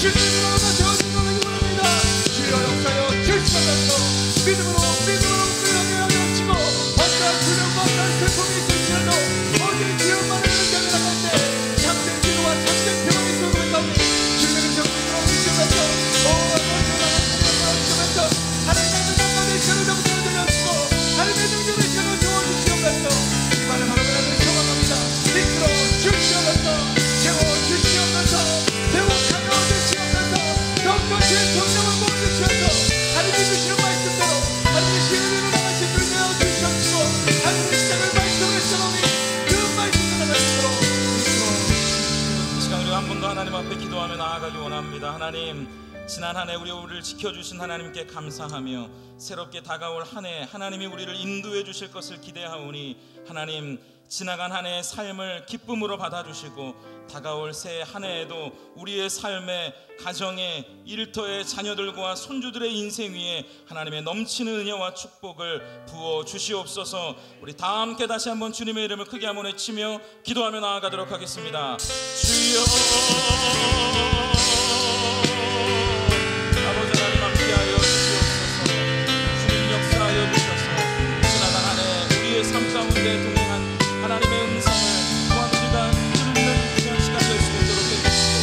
주님으로 세워진 것을 원합니다. 주여 역사여 주시옵소서. 믿음으로 그렇게 하여주시고 어떠한 두려움과 어떠한 슬픔이 있을지라도 어디 기업만을 느껴 나갈 때 참된 기도와 참된 평안이 쏟아지는 주님의 정신으로 주시면서 주시면서 하나님의 능력과 시간을 정신을 들려주시고 하나님의 능력의 시간을 주어주시면서 이 말을 바로 그날을 소망합니다. 이끌어 주시면서 채워주시면서 세워 가까워주시면서 더욱더 주의 성령을 부어주시면서 하나님이 주시는 말씀대로 하나님의 시간을 나가신 분을 주시옵시고 하나님의 시작을 말씀을 써놓으니 그 말씀을 나가시도록 이 시간 우리가 한 번 더 하나님 앞에 기도하며 나아가기 원합니다. 하나님, 지난 한 해 우리를 지켜주신 하나님께 감사하며 새롭게 다가올 한 해 하나님이 우리를 인도해 주실 것을 기대하오니 하나님, 지나간 한 해의 삶을 기쁨으로 받아주시고 다가올 새 한 해에도 우리의 삶에, 가정에, 일터의 자녀들과 손주들의 인생 위에 하나님의 넘치는 은혜와 축복을 부어 주시옵소서. 우리 다 함께 다시 한번 주님의 이름을 크게 한번 외치며 기도하며 나아가도록 하겠습니다. 주여, 아버지 하나님 함께하여 주시옵소서. 주님 역사하여 주셔서 지나간 한 해 우리의 삶 가운데 동행한 하나님의 음성을 또한 우리가 들은 귀한 시간 될 수 있도록 해주시고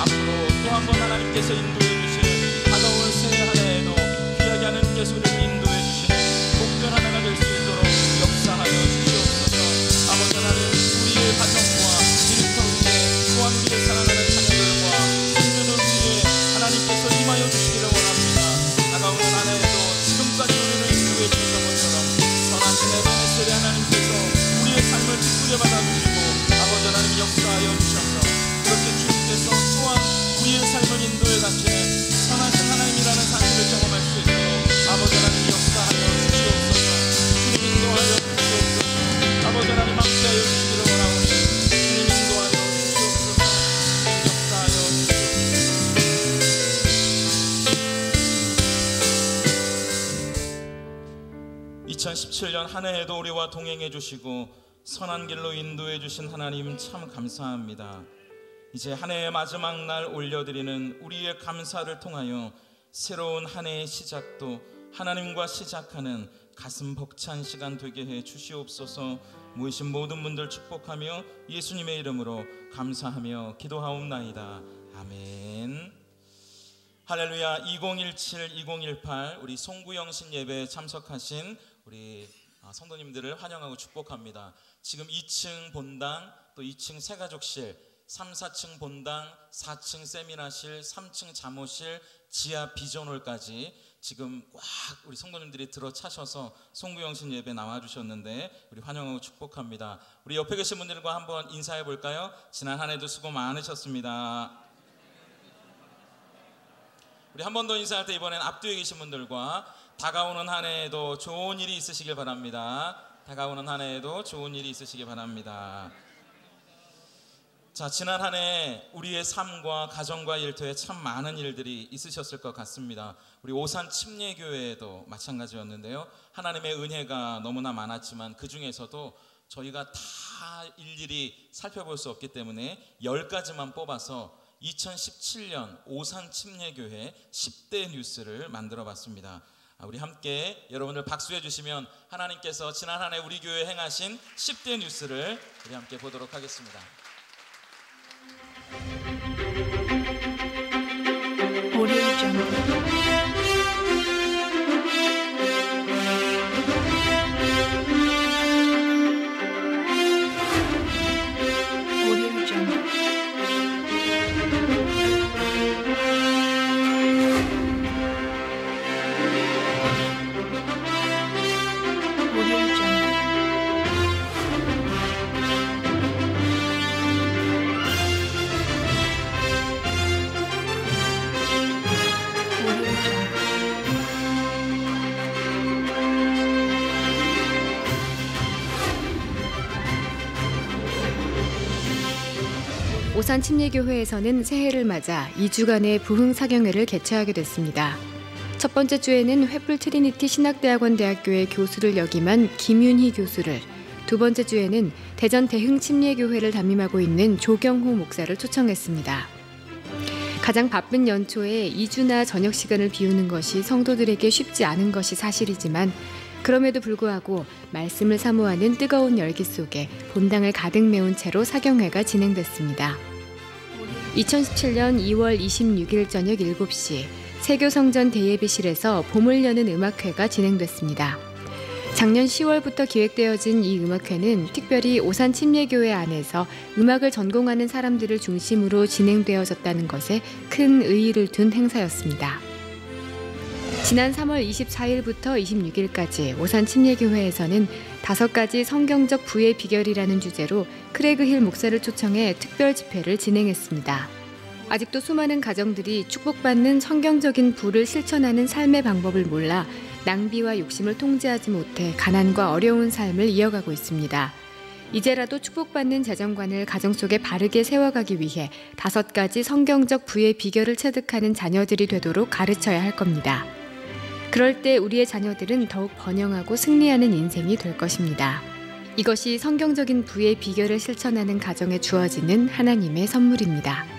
앞으로 또 한 번 하나님께서 인도해 주실 다가올 새해 한 해에도 귀하게 하나님께서 우리를 인도해 주시는 복된 하나가 될 수 있도록 역사하여 주시옵소서. 아버지 하나님, 우리의 가정과 일터 위에 또한 우리의 사랑하는 자녀들과 손주들 위에 하나님께서 임하여 주시기를 원합니다. 다가오는 한 해에도 지금까지 우리를 인도해 주셨던 것처럼 선하신 에베네셀의 하나님께서 우리의 삶을 기쁘게 받아주시고 아버지 하나님 역사하여 주셔서 그렇게 주님께서 또한 우리의 삶을 인도해 가시는 선하신 하나님이라는 사실을 경험할 수 있도록 아버지 하나님 역사하여 주시옵소서. 주님 인도하여 주시옵소서. 아버지 하나님 함께하여 주시기를 원하오니 주님 인도하여 주시옵소서. 역사하여 주시옵소서. 2017년 한 해에도 우리와 동행해 주시고 선한 길로 인도해 주신 하나님 참 감사합니다. 이제 한 해의 마지막 날 올려드리는 우리의 감사를 통하여 새로운 한 해의 시작도 하나님과 시작하는 가슴 벅찬 시간 되게 해 주시옵소서. 모이신 모든 분들 축복하며 예수님의 이름으로 감사하며 기도하옵나이다. 아멘. 할렐루야. 2017-2018 우리 송구영신 예배에 참석하신 우리 성도님들을 환영하고 축복합니다. 지금 2층 본당, 또 2층 새가족실, 3, 4층 본당, 4층 세미나실, 3층 잠옷실, 지하 비전홀까지 지금 꽉 우리 성도님들이 들어차셔서 송구영신 예배 나와주셨는데 우리 환영하고 축복합니다. 우리 옆에 계신 분들과 한번 인사해 볼까요? 지난 한 해도 수고 많으셨습니다. 우리 한 번 더 인사할 때 이번엔 앞뒤에 계신 분들과 다가오는 한 해에도 좋은 일이 있으시길 바랍니다. 다가오는 한 해에도 좋은 일이 있으시길 바랍니다. 자, 지난 한 해 우리의 삶과 가정과 일터에 참 많은 일들이 있으셨을 것 같습니다. 우리 오산 침례교회에도 마찬가지였는데요. 하나님의 은혜가 너무나 많았지만 그 중에서도 저희가 다 일일이 살펴볼 수 없기 때문에 10가지만 뽑아서 2017년 오산 침례교회 10대 뉴스를 만들어 봤습니다. 우리 함께 여러분들 박수해 주시면 하나님께서 지난 한 해 우리 교회에 행하신 10대 뉴스를 우리 함께 보도록 하겠습니다. 오산 침례교회에서는 새해를 맞아 2주간의 부흥사경회를 개최하게 됐습니다. 첫 번째 주에는 횃불 트리니티 신학대학원 대학교의 교수를 역임한 김윤희 교수를, 두 번째 주에는 대전 대흥 침례교회를 담임하고 있는 조경호 목사를 초청했습니다. 가장 바쁜 연초에 2주나 저녁 시간을 비우는 것이 성도들에게 쉽지 않은 것이 사실이지만 그럼에도 불구하고 말씀을 사모하는 뜨거운 열기 속에 본당을 가득 메운 채로 사경회가 진행됐습니다. 2017년 2월 26일 저녁 7시 세교성전 대예비실에서 봄을 여는 음악회가 진행됐습니다. 작년 10월부터 기획되어진 이 음악회는 특별히 오산침례교회 안에서 음악을 전공하는 사람들을 중심으로 진행되어졌다는 것에 큰 의의를 둔 행사였습니다. 지난 3월 24일부터 26일까지 오산침례교회에서는 5가지 성경적 부의 비결이라는 주제로 크레그 힐 목사를 초청해 특별 집회를 진행했습니다. 아직도 수많은 가정들이 축복받는 성경적인 부를 실천하는 삶의 방법을 몰라 낭비와 욕심을 통제하지 못해 가난과 어려운 삶을 이어가고 있습니다. 이제라도 축복받는 재정관을 가정 속에 바르게 세워가기 위해 5가지 성경적 부의 비결을 체득하는 자녀들이 되도록 가르쳐야 할 겁니다. 그럴 때 우리의 자녀들은 더욱 번영하고 승리하는 인생이 될 것입니다. 이것이 성경적인 부의 비결을 실천하는 가정에 주어지는 하나님의 선물입니다.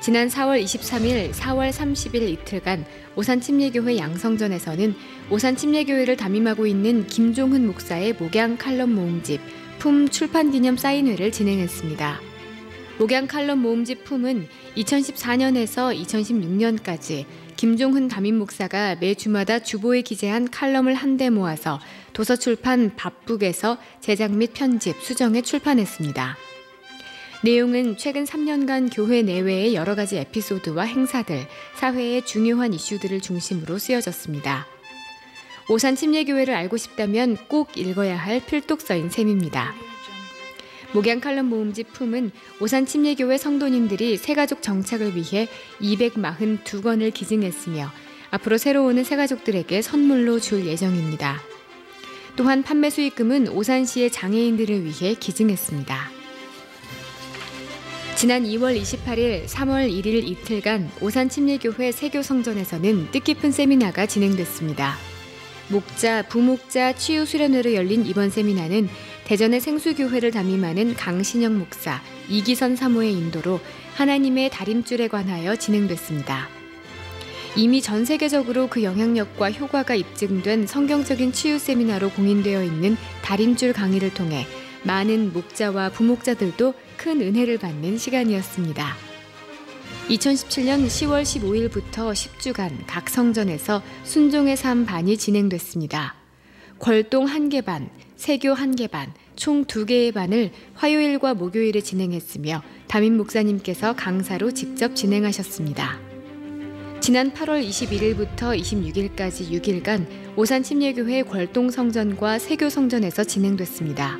지난 4월 23일, 4월 30일 이틀간 오산침례교회 양성전에서는 오산침례교회를 담임하고 있는 김종훈 목사의 목양 칼럼 모음집 품 출판기념 사인회를 진행했습니다. 목양 칼럼 모음집 품은 2014년에서 2016년까지 김종훈 담임 목사가 매 주마다 주보에 기재한 칼럼을 한데 모아서 도서출판 밥북에서 제작 및 편집, 수정해 출판했습니다. 내용은 최근 3년간 교회 내외의 여러 가지 에피소드와 행사들, 사회의 중요한 이슈들을 중심으로 쓰여졌습니다. 오산침례교회를 알고 싶다면 꼭 읽어야 할 필독서인 셈입니다. 목양 칼럼 모음집 품은 오산침례교회 성도님들이 새가족 정착을 위해 242권을 기증했으며 앞으로 새로 오는 새가족들에게 선물로 줄 예정입니다. 또한 판매 수익금은 오산시의 장애인들을 위해 기증했습니다. 지난 2월 28일, 3월 1일 이틀간 오산침례교회 세교성전에서는 뜻깊은 세미나가 진행됐습니다. 목자, 부목자 치유 수련회로 열린 이번 세미나는 대전의 생수교회를 담임하는 강신영 목사, 이기선 사모의 인도로 하나님의 다림줄에 관하여 진행됐습니다. 이미 전 세계적으로 그 영향력과 효과가 입증된 성경적인 치유 세미나로 공인되어 있는 다림줄 강의를 통해 많은 목자와 부목자들도 큰 은혜를 받는 시간이었습니다. 2017년 10월 15일부터 10주간 각 성전에서 순종의 삶 반이 진행됐습니다. 궐동 1개 반, 세교 1개 반, 총 2개의 반을 화요일과 목요일에 진행했으며 담임 목사님께서 강사로 직접 진행하셨습니다. 지난 8월 21일부터 26일까지 6일간 오산침례교회 궐동 성전과 세교 성전에서 진행됐습니다.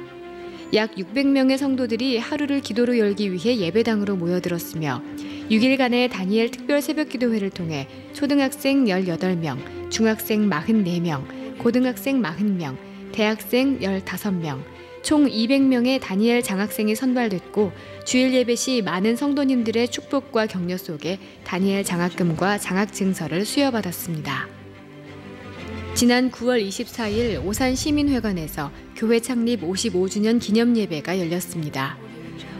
약 600명의 성도들이 하루를 기도로 열기 위해 예배당으로 모여들었으며 6일간의 다니엘 특별 새벽기도회를 통해 초등학생 18명, 중학생 44명, 고등학생 40명, 대학생 15명, 총 200명의 다니엘 장학생이 선발됐고 주일 예배 시 많은 성도님들의 축복과 격려 속에 다니엘 장학금과 장학증서를 수여받았습니다. 지난 9월 24일 오산시민회관에서 교회 창립 55주년 기념예배가 열렸습니다.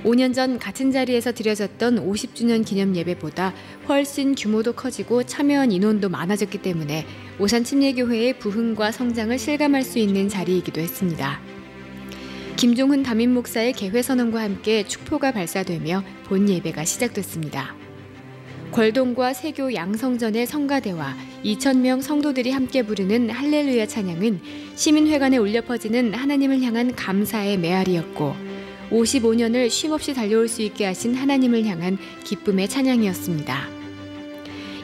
5년 전 같은 자리에서 드려졌던 50주년 기념예배보다 훨씬 규모도 커지고 참여한 인원도 많아졌기 때문에 오산침례교회의 부흥과 성장을 실감할 수 있는 자리이기도 했습니다. 김종훈 담임 목사의 개회선언과 함께 축포가 발사되며 본 예배가 시작됐습니다. 궐동과 세교 양성전의 성가대와 2,000명 성도들이 함께 부르는 할렐루야 찬양은 시민회관에 울려 퍼지는 하나님을 향한 감사의 메아리였고 55년을 쉼없이 달려올 수 있게 하신 하나님을 향한 기쁨의 찬양이었습니다.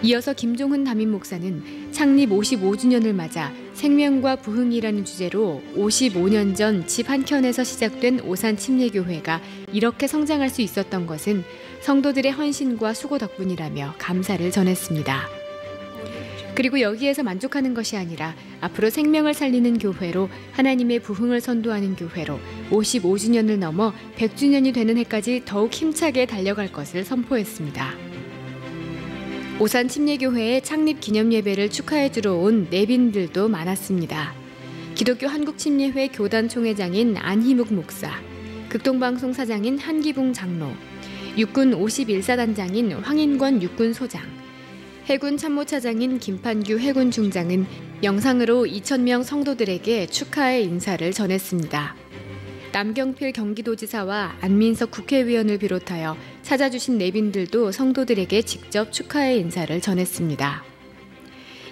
이어서 김종훈 담임 목사는 창립 55주년을 맞아 생명과 부흥이라는 주제로 55년 전 집 한켠에서 시작된 오산침례교회가 이렇게 성장할 수 있었던 것은 성도들의 헌신과 수고 덕분이라며 감사를 전했습니다. 그리고 여기에서 만족하는 것이 아니라 앞으로 생명을 살리는 교회로 하나님의 부흥을 선도하는 교회로 55주년을 넘어 100주년이 되는 해까지 더욱 힘차게 달려갈 것을 선포했습니다. 오산침례교회의 창립 기념예배를 축하해 주러 온 내빈들도 많았습니다. 기독교 한국침례회 교단 총회장인 안희묵 목사, 극동방송 사장인 한기붕 장로, 육군 51사단장인 황인권 육군소장, 해군 참모차장인 김판규 해군 중장은 영상으로 2,000명 성도들에게 축하의 인사를 전했습니다. 남경필 경기도지사와 안민석 국회의원을 비롯하여 찾아주신 내빈들도 성도들에게 직접 축하의 인사를 전했습니다.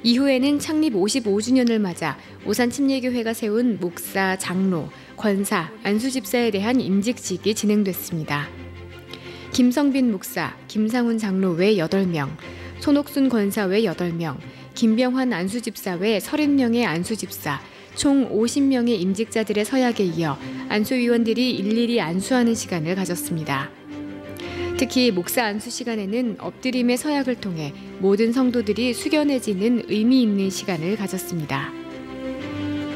이후에는 창립 55주년을 맞아 오산침례교회가 세운 목사, 장로, 권사, 안수집사에 대한 임직식이 진행됐습니다. 김성빈 목사, 김상훈 장로 외 8명, 손옥순 권사 외 8명, 김병환 안수집사 외 30명의 안수집사, 총 50명의 임직자들의 서약에 이어 안수위원들이 일일이 안수하는 시간을 가졌습니다. 특히 목사 안수 시간에는 엎드림의 서약을 통해 모든 성도들이 숙연해지는 의미 있는 시간을 가졌습니다.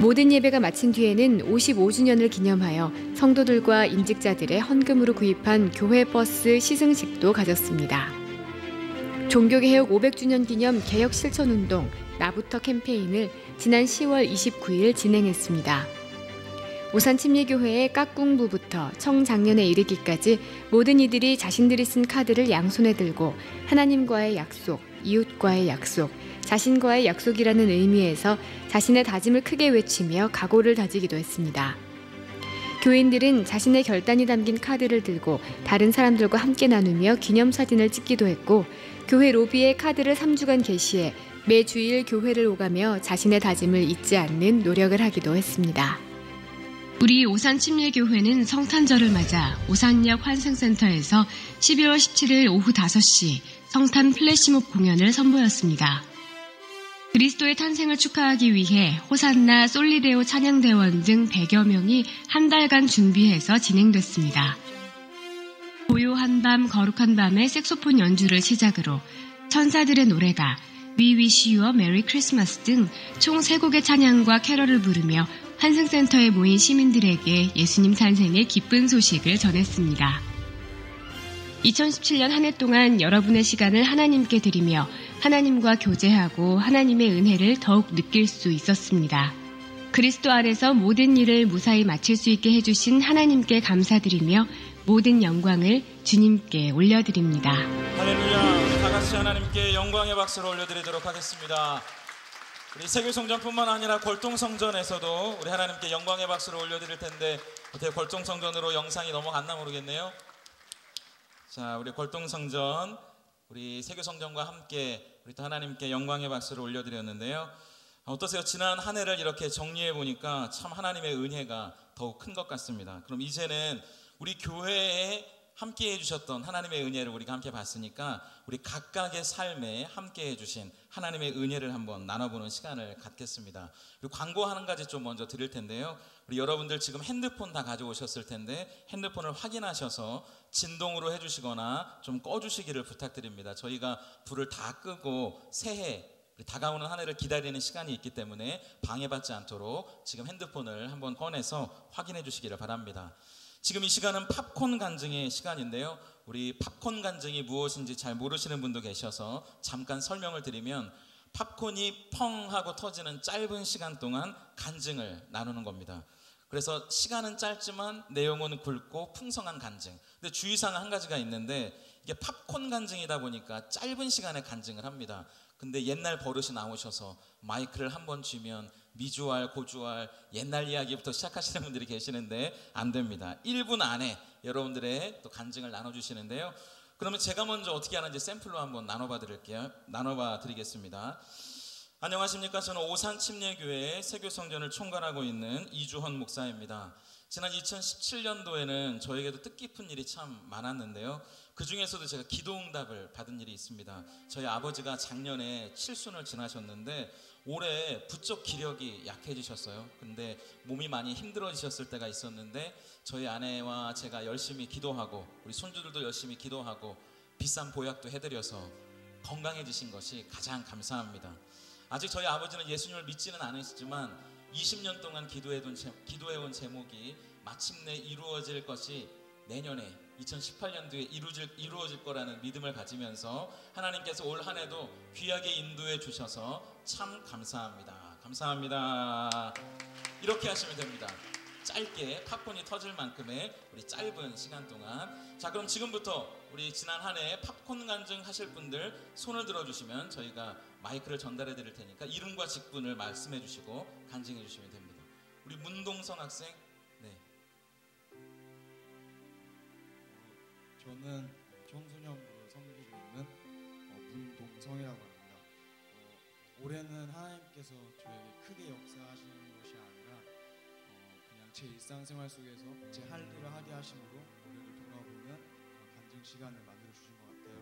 모든 예배가 마친 뒤에는 55주년을 기념하여 성도들과 임직자들의 헌금으로 구입한 교회 버스 시승식도 가졌습니다. 종교개혁 500주년 기념 개혁 실천운동 나부터 캠페인을 지난 10월 29일 진행했습니다. 오산침례교회의 깍꿍부부터 청장년에 이르기까지 모든 이들이 자신들이 쓴 카드를 양손에 들고 하나님과의 약속, 이웃과의 약속, 자신과의 약속이라는 의미에서 자신의 다짐을 크게 외치며 각오를 다지기도 했습니다. 교인들은 자신의 결단이 담긴 카드를 들고 다른 사람들과 함께 나누며 기념사진을 찍기도 했고, 교회 로비에 카드를 3주간 게시해 매 주일 교회를 오가며 자신의 다짐을 잊지 않는 노력을 하기도 했습니다. 우리 오산침례교회는 성탄절을 맞아 오산역 환승센터에서 11월 17일 오후 5시 성탄 플래시몹 공연을 선보였습니다. 그리스도의 탄생을 축하하기 위해 호산나, 솔리데오 찬양대원 등 100여 명이 한 달간 준비해서 진행됐습니다. 고요한 밤, 거룩한 밤의 색소폰 연주를 시작으로 천사들의 노래가 We Wish You a Merry Christmas 등 총 3곡의 찬양과 캐럴을 부르며 환승센터에 모인 시민들에게 예수님 탄생의 기쁜 소식을 전했습니다. 2017년 한 해 동안 여러분의 시간을 하나님께 드리며 하나님과 교제하고 하나님의 은혜를 더욱 느낄 수 있었습니다. 그리스도 안에서 모든 일을 무사히 마칠 수 있게 해주신 하나님께 감사드리며 모든 영광을 주님께 올려드립니다. 할렐루야. 우리 다 같이 하나님께 영광의 박수를 올려드리도록 하겠습니다. 우리 세교성전뿐만 아니라 골동성전에서도 우리 하나님께 영광의 박수를 올려드릴 텐데 어떻게 골동성전으로 영상이 넘어갔나 모르겠네요. 자, 우리 골동성전, 우리 세교성전과 함께 우리 또 하나님께 영광의 박수를 올려드렸는데요. 어떠세요? 지난 한 해를 이렇게 정리해 보니까 참 하나님의 은혜가 더욱 큰 것 같습니다. 그럼 이제는 우리 교회에 함께 해주셨던 하나님의 은혜를 우리가 함께 봤으니까 우리 각각의 삶에 함께 해주신 하나님의 은혜를 한번 나눠보는 시간을 갖겠습니다. 그리고 광고 한 가지 좀 먼저 드릴 텐데요. 우리 여러분들 지금 핸드폰 다 가져오셨을 텐데 핸드폰을 확인하셔서 진동으로 해주시거나 좀 꺼주시기를 부탁드립니다. 저희가 불을 다 끄고 새해 다가오는 한 해를 기다리는 시간이 있기 때문에 방해받지 않도록 지금 핸드폰을 한번 꺼내서 확인해 주시기를 바랍니다. 지금 이 시간은 팝콘 간증의 시간인데요. 우리 팝콘 간증이 무엇인지 잘 모르시는 분도 계셔서 잠깐 설명을 드리면, 팝콘이 펑 하고 터지는 짧은 시간 동안 간증을 나누는 겁니다. 그래서 시간은 짧지만 내용은 굵고 풍성한 간증. 근데 주의사항 한 가지가 있는데, 이게 팝콘 간증이다 보니까 짧은 시간에 간증을 합니다. 근데 옛날 버릇이 나오셔서 마이크를 한번 쥐면 미주알, 고주알, 옛날 이야기부터 시작하시는 분들이 계시는데 안 됩니다. 1분 안에 여러분들의 또 간증을 나눠주시는데요. 그러면 제가 먼저 어떻게 하는지 샘플로 한번 나눠봐 드리겠습니다. 안녕하십니까? 저는 오산침례교회 세교성전을 총괄하고 있는 이주헌 목사입니다. 지난 2017년도에는 저에게도 뜻깊은 일이 참 많았는데요. 그 중에서도 제가 기도응답을 받은 일이 있습니다. 저희 아버지가 작년에 칠순을 지나셨는데 올해 부쩍 기력이 약해지셨어요. 근데 몸이 많이 힘들어지셨을 때가 있었는데 저희 아내와 제가 열심히 기도하고 우리 손주들도 열심히 기도하고 비싼 보약도 해드려서 건강해지신 것이 가장 감사합니다. 아직 저희 아버지는 예수님을 믿지는 않으시지만 20년 동안 기도해온 제목이 마침내 이루어질 것이 내년에 2018년도에 이루어질 거라는 믿음을 가지면서 하나님께서 올 한 해도 귀하게 인도해 주셔서 참 감사합니다. 감사합니다. 이렇게 하시면 됩니다. 짧게 팝콘이 터질 만큼의 우리 짧은 시간 동안. 자, 그럼 지금부터 우리 지난 한 해 팝콘 간증 하실 분들 손을 들어주시면 저희가 마이크를 전달해 드릴 테니까 이름과 직분을 말씀해 주시고 간증해 주시면 됩니다. 우리 문동성 학생. 네. 저는 청소년부를 섬기고 있는 문동성이라고 합니다. 올해는 하나님께서 저에게 크게 역사하시는 것이 아니라 그냥 제 일상생활 속에서 제 할 일을 하게 하심으로 올해를 돌아보는 간증 시간을 만들어 주신 것 같아요.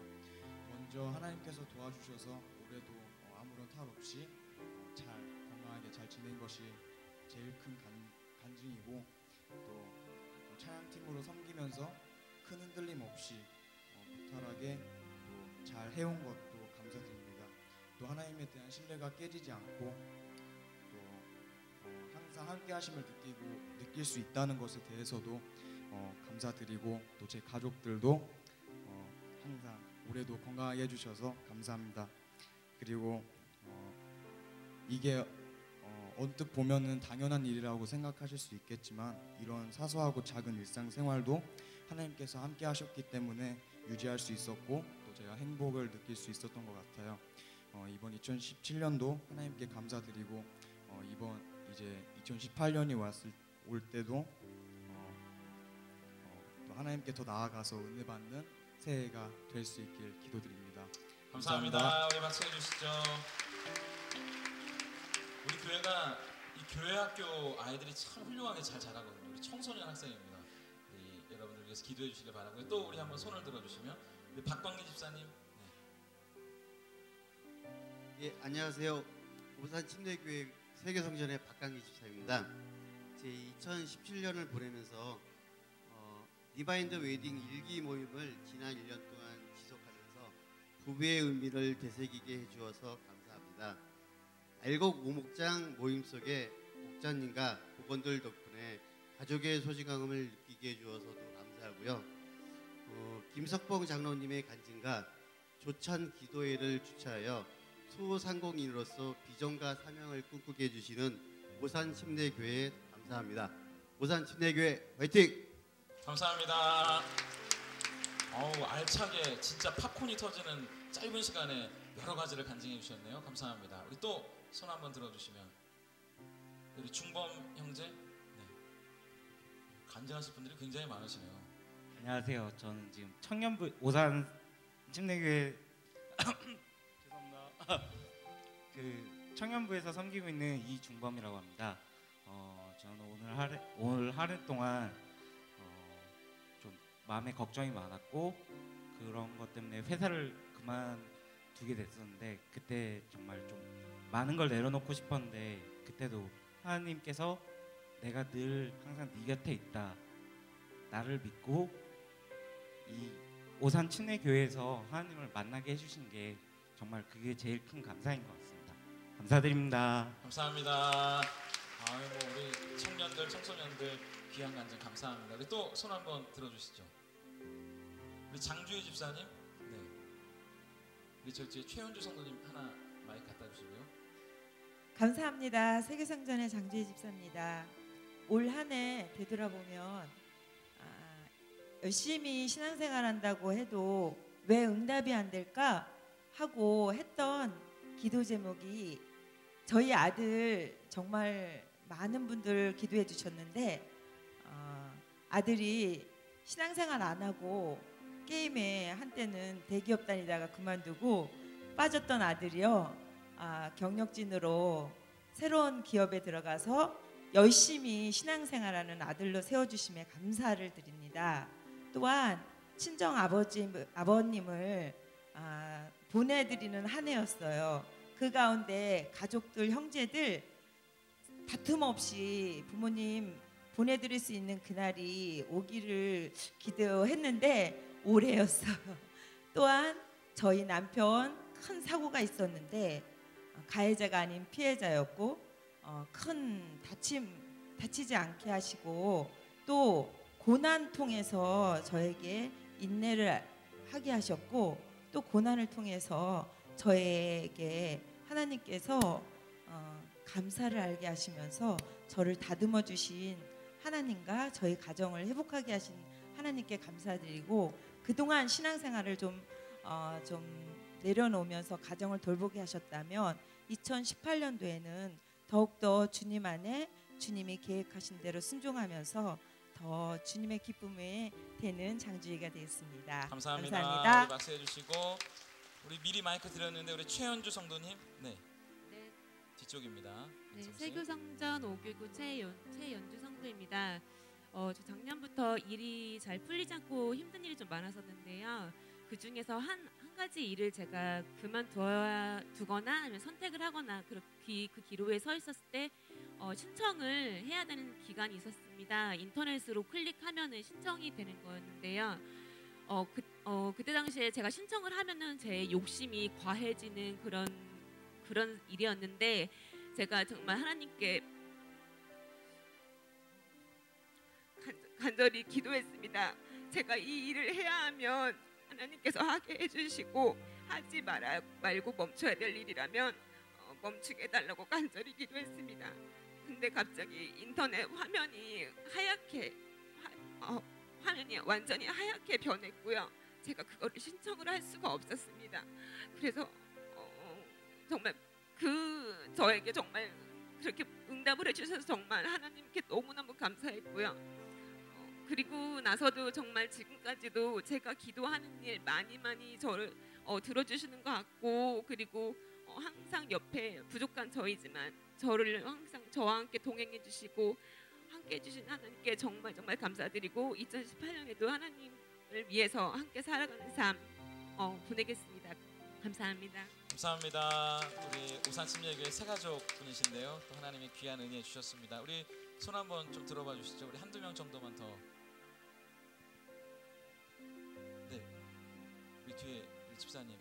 먼저 하나님께서 도와주셔서 올해도 아무런 탈 없이 잘 건강하게 잘 지낸 것이 제일 큰 간증이고, 또 찬양팀으로 섬기면서 큰 흔들림 없이 무탈하게 또 잘 해온 것도 감사드립니다. 또 하나님에 대한 신뢰가 깨지지 않고 또 항상 함께 하심을 느낄 수 있다는 것에 대해서도 감사드리고, 또 제 가족들도 항상 올해도 건강하게 해주셔서 감사합니다. 그리고 이게 언뜻 보면은 당연한 일이라고 생각하실 수 있겠지만, 이런 사소하고 작은 일상생활도 하나님께서 함께 하셨기 때문에 유지할 수 있었고, 또 제가 행복을 느낄 수 있었던 것 같아요. 이번 2017년도 하나님께 감사드리고, 이번 이제 2018년이 올 때도 또 하나님께 더 나아가서 은혜 받는 새해가 될 수 있길 기도드립니다. 감사합니다. 우리 박수 해주시죠. 우리 교회가 이 교회 학교 아이들이 참 훌륭하게 잘 자라거든요. 우리 청소년 학생입니다. 여러분들 위해서 기도해 주시길 바라고요. 또 우리 한번 손을 들어주시면 우리 박광기 집사님. 네. 예, 안녕하세요. 오산 침례교회 세계성전의 박강기 집사입니다. 제 2017년을 보내면서 디바인 더 웨딩 일기 모임을 지난 1년 동안 지속하면서 부부의 의미를 되새기게 해주어서 감사합니다. 알곡 오목장 모임 속에 목자님과 복원들 덕분에 가족의 소중함을 느끼게 해주어서도 감사하고요. 김석봉 장로님의 간증과 조찬 기도회를 주최하여 소상공인으로서 비전과 사명을 꿈꾸게 해주시는 오산 침례교회에 감사합니다. 오산 침례교회 화이팅! 감사합니다. 알차게 진짜 팝콘이 터지는 짧은 시간에 여러 가지를 간증해 주셨네요. 감사합니다. 우리 또 손 한번 들어주시면 우리 중범 형제. 네. 간증하실 분들이 굉장히 많으시네요. 안녕하세요. 저는 지금 청년부 오산 침례교회 죄송합니다. 그 청년부에서 섬기고 있는 이중범이라고 합니다. 저는 오늘 하루 동안 좀 마음에 걱정이 많았고, 그런 것 때문에 회사를 그만두게 됐었는데, 그때 정말 좀 많은 걸 내려놓고 싶었는데, 그때도 하나님께서 내가 늘 항상 네 곁에 있다, 나를 믿고 이 오산 침례교회에서 하나님을 만나게 해주신 게 정말 그게 제일 큰 감사인 것 같습니다. 감사드립니다. 감사합니다. 우리 청년들, 청소년들 귀한 간증 감사합니다. 우리 또 손 한번 들어주시죠. 우리 장주희 집사님. 네. 우리 저기 최현주 성도님 하나 마이크 갖다 주시고요. 감사합니다. 세계성전의 장주희 집사입니다. 올 한 해 되돌아보면 열심히 신앙생활한다고 해도 왜 응답이 안 될까 하고 했던 기도 제목이, 저희 아들 정말 많은 분들 기도해 주셨는데 아들이 신앙생활 안 하고 게임에 한때는 대기업 다니다가 그만두고 빠졌던 아들이요, 경력진으로 새로운 기업에 들어가서 열심히 신앙생활하는 아들로 세워주심에 감사를 드립니다. 또한 친정 아버님을 보내드리는 한 해였어요. 그 가운데 가족들, 형제들 다툼 없이 부모님 보내드릴 수 있는 그날이 오기를 기도했는데 올해였어요. 또한 저희 남편 큰 사고가 있었는데 가해자가 아닌 피해자였고, 큰 다치지 않게 하시고, 또 고난 통해서 저에게 인내를 하게 하셨고, 또 고난을 통해서 저에게 하나님께서 감사를 알게 하시면서 저를 다듬어 주신 하나님과 저희 가정을 회복하게 하신 하나님께 감사드리고, 그동안 신앙생활을 좀 내려놓으면서 가정을 돌보게 하셨다면 2018년도에는 더욱더 주님 안에 주님이 계획하신 대로 순종하면서 더 주님의 기쁨에 되는 장주희가 되겠습니다. 감사합니다. 감사합니다. 우리 박수 해주시고 우리 미리 마이크 드렸는데 우리 최연주 성도님, 네, 네, 뒤쪽입니다. 네, 잠시. 세교성전 5교구 최연주 성도입니다. 저 작년부터 일이 잘 풀리지 않고 힘든 일이 좀 많았었는데요. 그 중에서 한 가지 일을 제가 그만두거나 아니면 선택을 하거나 그 기로에 서 있었을 때 신청을 해야 되는 기간이 있었습니다. 인터넷으로 클릭하면은 신청이 되는 거였는데요. 그때 당시에 제가 신청을 하면은 제 욕심이 과해지는 그런 일이었는데 제가 정말 하나님께 간절히 기도했습니다. 제가 이 일을 해야 하면 하나님께서 하게 해주시고 하지 말고 멈춰야 될 일이라면 멈추게 해달라고 간절히 기도했습니다. 근데 갑자기 인터넷 화면이 화면이 완전히 하얗게 변했고요. 제가 그거를 신청을 할 수가 없었습니다. 그래서 정말 저에게 정말 그렇게 응답을 해주셔서 정말 하나님께 너무너무 감사했고요. 그리고 나서도 정말 지금까지도 제가 기도하는 일 많이 저를 들어주시는 것 같고, 그리고 항상 옆에 부족한 저이지만 저를 항상 저와 함께 동행해 주시고 함께 해주신 하나님께 정말 감사드리고 2018년에도 하나님을 위해서 함께 살아가는 삶 보내겠습니다. 감사합니다. 감사합니다. 우리 오산 침례교회 새 가족 분이신데요. 또 하나님의 귀한 은혜 주셨습니다. 우리 손 한번 좀 들어봐 주시죠. 우리 한두 명 정도만 더. 네, 우리 뒤에 우리 집사님.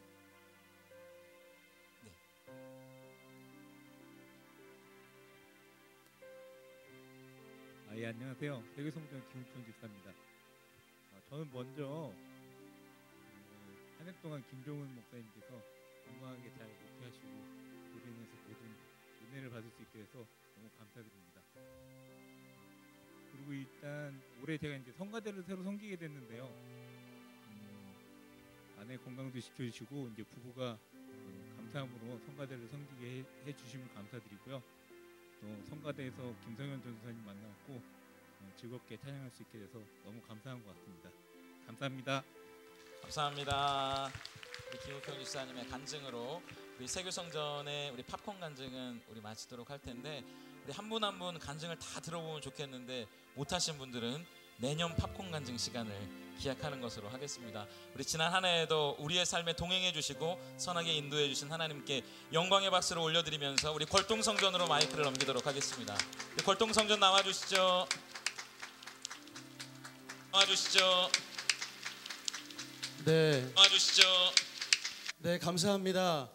네. 예, 안녕하세요. 세교성전 김웅천 집사입니다. 저는 먼저 한 해 동안 김종훈 목사님께서 건강하게 잘 목회하시고 그로 인해서 모든 은혜를 받을 수 있게 돼서 너무 감사드립니다. 그리고 일단 올해 제가 이제 성가대를 새로 섬기게 됐는데요. 아내 건강도 지켜주시고 이제 부부가 감사함으로 성가대를 섬기게 해주심을 감사드리고요. 또 성가대에서 김성현 전사님 만나고 즐겁게 찬양할 수 있게 돼서 너무 감사한 것 같습니다. 감사합니다. 감사합니다. 우리 김우평 집사님의 간증으로 우리 세교성전의 우리 팝콘 간증은 우리 마치도록 할 텐데, 우리 한 분 한 분 간증을 다 들어보면 좋겠는데 못하신 분들은 내년 팝콘 간증 시간을 기약하는 것으로 하겠습니다. 우리 지난 한 해에도 우리의 삶에 동행해 주시고 선하게 인도해 주신 하나님께 영광의 박수를 올려드리면서 우리 걸동성전으로 마이크를 넘기도록 하겠습니다. 우리 걸동성전 나와주시죠. 나와주시죠. 네, 나와주시죠. 네, 감사합니다.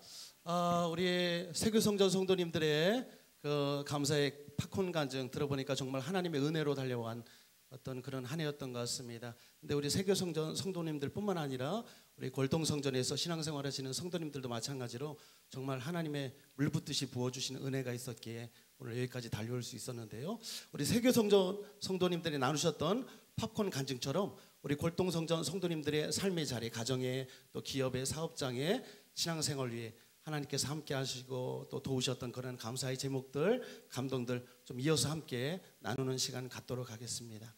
우리 세교성전 성도님들의 그 감사의 팝콘 간증 들어보니까 정말 하나님의 은혜로 달려간 어떤 그런 한 해였던 것 같습니다. 근데 우리 세교성전 성도님들뿐만 아니라 우리 골동성전에서 신앙생활하시는 성도님들도 마찬가지로 정말 하나님의 물붓듯이 부어주시는 은혜가 있었기에 오늘 여기까지 달려올 수 있었는데요. 우리 세교성전 성도님들이 나누셨던 팝콘 간증처럼 우리 골동성전 성도님들의 삶의 자리, 가정에 또 기업의 사업장에 신앙생활 위에 하나님께서 함께 하시고 또 도우셨던 그런 감사의 제목들, 감동들 좀 이어서 함께 나누는 시간 갖도록 하겠습니다.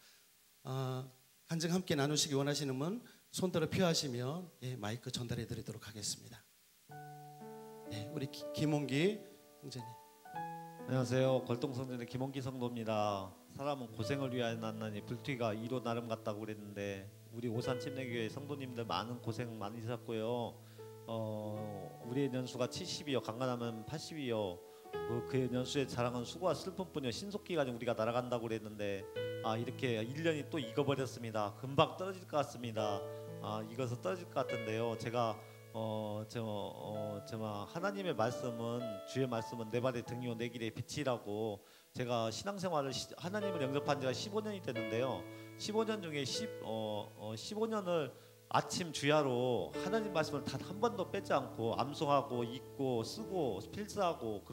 간증 함께 나누시기 원하시는 분 손들어 표하시면 마이크 전달해 드리도록 하겠습니다. 네, 우리 김홍기 형제님. 안녕하세요. 걸동성전의 김홍기 성도입니다. 사람은 고생을 위하여 났나니 불튀가 이로 나름 같다고 그랬는데 우리 오산 침례교회 성도님들 많은 고생 많으셨고요. 우리의 연수가 70이요, 강간하면 80이요. 그 연수에 자랑한 수고와 슬픔뿐이요, 신속기간이 우리가 날아간다고 그랬는데 이렇게 1년이 또 익어버렸습니다. 금방 떨어질 것 같습니다. 익어서 떨어질 것 같은데요. 제가 하나님의 말씀은, 주의 말씀은 내 발의 등이요 내 길의 빛이라고, 제가 신앙생활을 하나님을 영접한 지가 15년이 됐는데요. 15년 중에 15년을 아침 주야로 하나님 말씀을 단 한 번도 빼지 않고 암송하고 읽고 쓰고 필사하고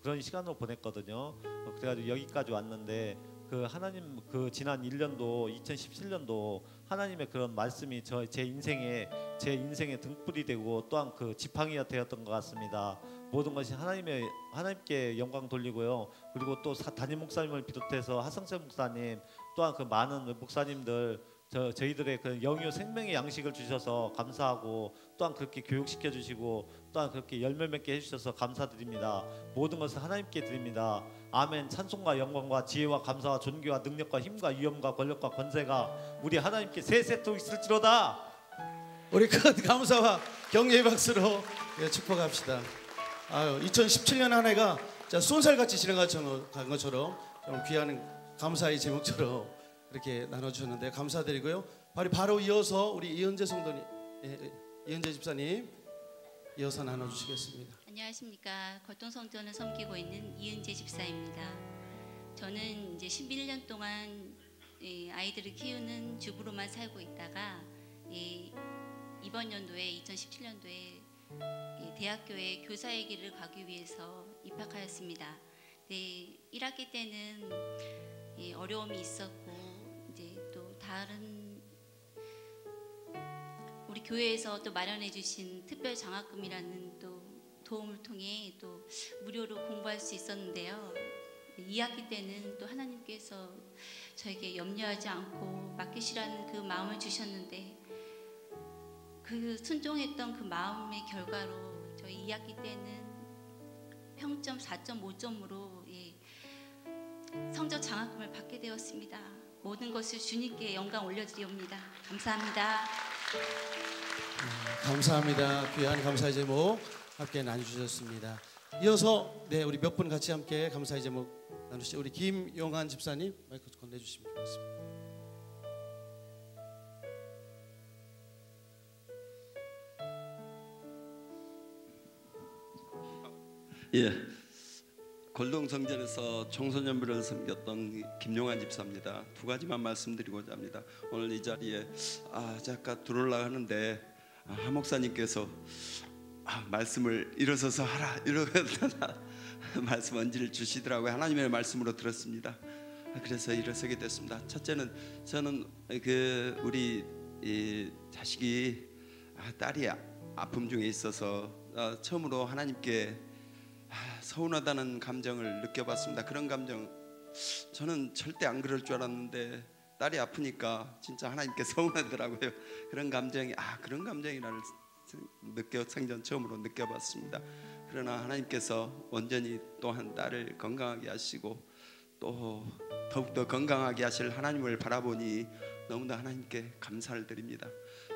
그런 시간으로 보냈거든요. 그래가지고 여기까지 왔는데 그 하나님 그 지난 1년도 2017년도 하나님의 그런 말씀이 제 인생의 등불이 되고 또한 그 지팡이가 되었던 것 같습니다. 모든 것이 하나님께 영광 돌리고요. 그리고 또 담임 목사님을 비롯해서 하성세 목사님 또한 그 많은 목사님들 저희들의 그 영유 생명의 양식을 주셔서 감사하고 또한 그렇게 교육시켜 주시고 또한 그렇게 열매 맺게 해주셔서 감사드립니다. 모든 것을 하나님께 드립니다. 아멘. 찬송과 영광과 지혜와 감사와 존귀와 능력과 힘과 위엄과 권력과 권세가 우리 하나님께 세세토록 있을지로다. 우리 큰 감사와 격려의 박수로 축복합시다. 2017년 한 해가 쏜살같이 지나간 것처럼 좀 귀한 감사의 제목처럼 이렇게 나눠주셨는데 감사드리고요. 바로 이어서 우리 이은재 성도님, 이은재 집사님 이어서 나눠주시겠습니다. 안녕하십니까. 걸동성전을 섬기고 있는 이은재 집사입니다. 저는 이제 11년 동안 아이들을 키우는 주부로만 살고 있다가 이번 연도에 2017년도에 대학교에 교사의 길을 가기 위해서 입학하였습니다. 1학기 때는 어려움이 있었고 이제 또 다른 우리 교회에서 또 마련해 주신 특별 장학금이라는 또 도움을 통해 또 무료로 공부할 수 있었는데요. 2학기 때는 또 하나님께서 저에게 염려하지 않고 맡기시라는 그 마음을 주셨는데 그 순종했던 그 마음의 결과로 저희 2학기 때는 평점 4.5점으로 성적 장학금을 받게 되었습니다. 모든 것을 주님께 영광 올려드리옵니다. 감사합니다. 감사합니다. 귀한 감사의 제목 함께 나눠주셨습니다. 이어서 우리 몇 분 같이 함께 감사의 제목 나누시죠. 우리 김용한 집사님 마이크 건네주시면 좋겠습니다. 예, 골동성전에서 청소년부를 섬겼던 김용환 집사입니다. 두 가지만 말씀드리고자 합니다. 오늘 이 자리에 잠깐 들어오려고 하는데 하 목사님께서 말씀을 일어서서 하라 이러다 말씀 언지를 주시더라고요. 하나님의 말씀으로 들었습니다. 그래서 일어서게 됐습니다. 첫째는 저는 우리 자식이 딸이 아픔 중에 있어서 처음으로 하나님께 서운하다는 감정을 느껴봤습니다. 그런 감정 저는 절대 안 그럴 줄 알았는데 딸이 아프니까 진짜 하나님께 서운하더라고요. 그런 감정이 그런 감정이라는 생전 처음으로 느껴봤습니다. 그러나 하나님께서 온전히 또한 딸을 건강하게 하시고 또 더욱더 건강하게 하실 하나님을 바라보니 너무나 하나님께 감사를 드립니다.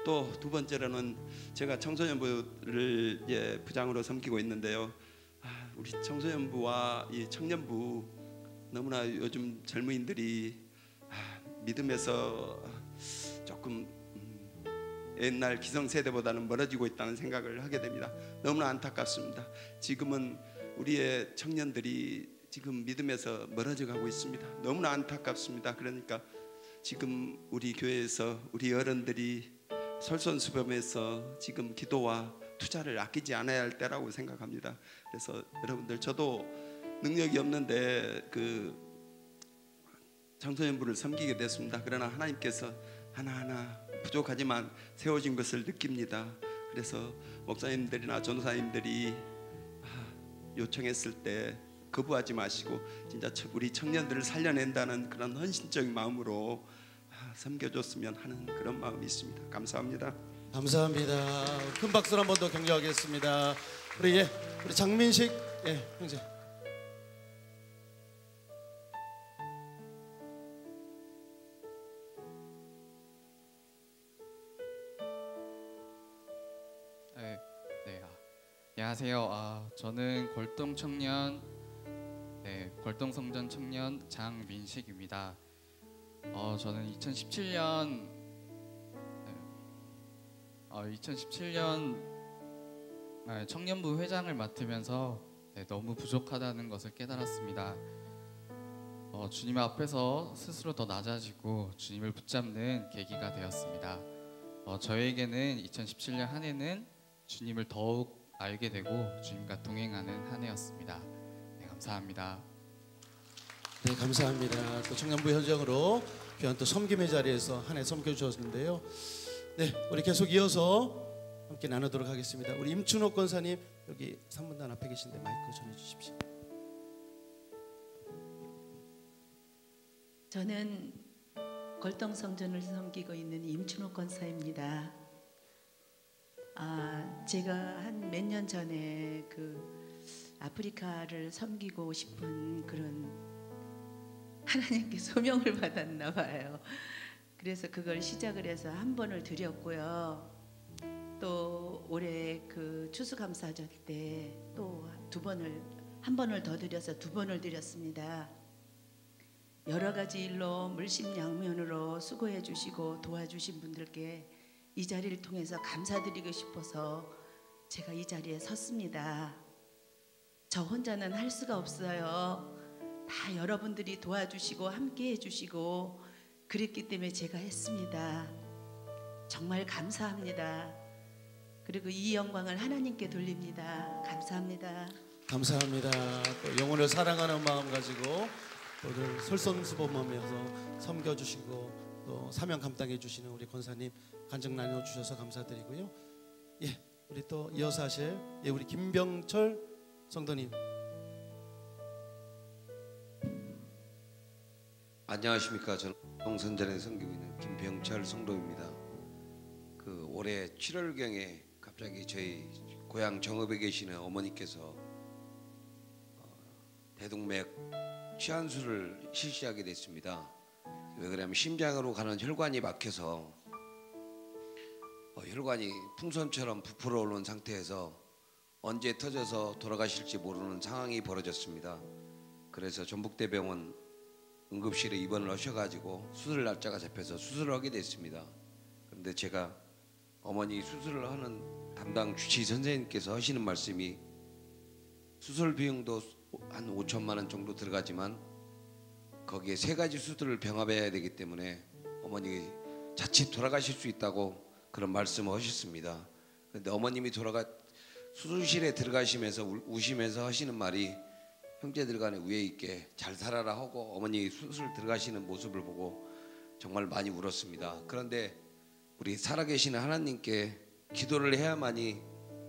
또 두 번째로는 제가 청소년부를 부장으로 섬기고 있는데요. 우리 청소년부와 이 청년부 너무나 요즘 젊은이들이 믿음에서 조금 옛날 기성세대보다는 멀어지고 있다는 생각을 하게 됩니다. 너무나 안타깝습니다. 지금은 우리의 청년들이 지금 믿음에서 멀어져 가고 있습니다. 너무나 안타깝습니다. 그러니까 지금 우리 교회에서 우리 어른들이 솔선수범해서 지금 기도와 투자를 아끼지 않아야 할 때라고 생각합니다. 그래서 여러분들 저도 능력이 없는데 청소년부를 섬기게 됐습니다. 그러나 하나님께서 하나하나 부족하지만 세워진 것을 느낍니다. 그래서 목사님들이나 전도사님들이 요청했을 때 거부하지 마시고 진짜 우리 청년들을 살려낸다는 그런 헌신적인 마음으로 섬겨줬으면 하는 그런 마음이 있습니다. 감사합니다. 감사합니다. 큰 박수로 한 번 더 격려하겠습니다. 우리 장민식 형제. 안녕하세요. 저는 골동성전 청년 장민식입니다. 저는 2017년 청년부 회장을 맡으면서 너무 부족하다는 것을 깨달았습니다. 주님 앞에서 스스로 더 낮아지고 주님을 붙잡는 계기가 되었습니다. 저에게는 2017년 한 해는 주님을 더욱 알게 되고 주님과 동행하는 한 해였습니다. 감사합니다. 네, 감사합니다. 또 청년부 현장으로 귀한 또 섬김의 자리에서 한 해 섬겨주셨는데요. 네, 우리 계속 이어서 함께 나누도록 하겠습니다. 우리 임춘옥 권사님 여기 3분단 앞에 계신데 마이크 전해주십시오. 저는 걸동성전을 섬기고 있는 임춘옥 권사입니다. 제가 한 몇 년 전에 아프리카를 섬기고 싶은 그런 하나님께 소명을 받았나 봐요. 그래서 그걸 시작을 해서 한 번을 드렸고요. 또 올해 추수감사절 때 또 한 번을 더 드려서 2번을 드렸습니다. 여러 가지 일로 물심양면으로 수고해 주시고 도와주신 분들께 이 자리를 통해서 감사드리고 싶어서 제가 이 자리에 섰습니다. 저 혼자는 할 수가 없어요. 다 여러분들이 도와주시고 함께 해주시고 그랬기 때문에 제가 했습니다. 정말 감사합니다. 그리고 이 영광을 하나님께 돌립니다. 감사합니다. 감사합니다. 또 영혼을 사랑하는 마음 가지고 오늘 솔선수범하면서 섬겨주시고 또 사명 감당해 주시는 우리 권사님 간증 나눠주셔서 감사드리고요. 예, 우리 또 이어서 하실 우리 김병철 성도님. 안녕하십니까. 저는 동선전에 섬기고 있는 김병철 성도입니다. 올해 7월경에 갑자기 저희 고향 정읍에 계시는 어머니께서 대동맥 치환술을 실시하게 됐습니다. 왜 그러냐면 심장으로 가는 혈관이 막혀서 혈관이 풍선처럼 부풀어 오른 상태에서 언제 터져서 돌아가실지 모르는 상황이 벌어졌습니다. 그래서 전북대병원 응급실에 입원을 하셔가지고 수술 날짜가 잡혀서 수술을 하게 됐습니다. 그런데 제가 어머니 수술을 하는 담당 주치 선생님께서 하시는 말씀이 수술 비용도 한 5천만 원 정도 들어가지만 거기에 3가지 수술을 병합해야 되기 때문에 어머니 자칫 돌아가실 수 있다고 그런 말씀을 하셨습니다. 그런데 어머님이 수술실에 들어가시면서 우시면서 하시는 말이 형제들 간에 우애 있게 잘 살아라 하고 어머니 수술 들어가시는 모습을 보고 정말 많이 울었습니다. 그런데 우리 살아계시는 하나님께 기도를 해야만이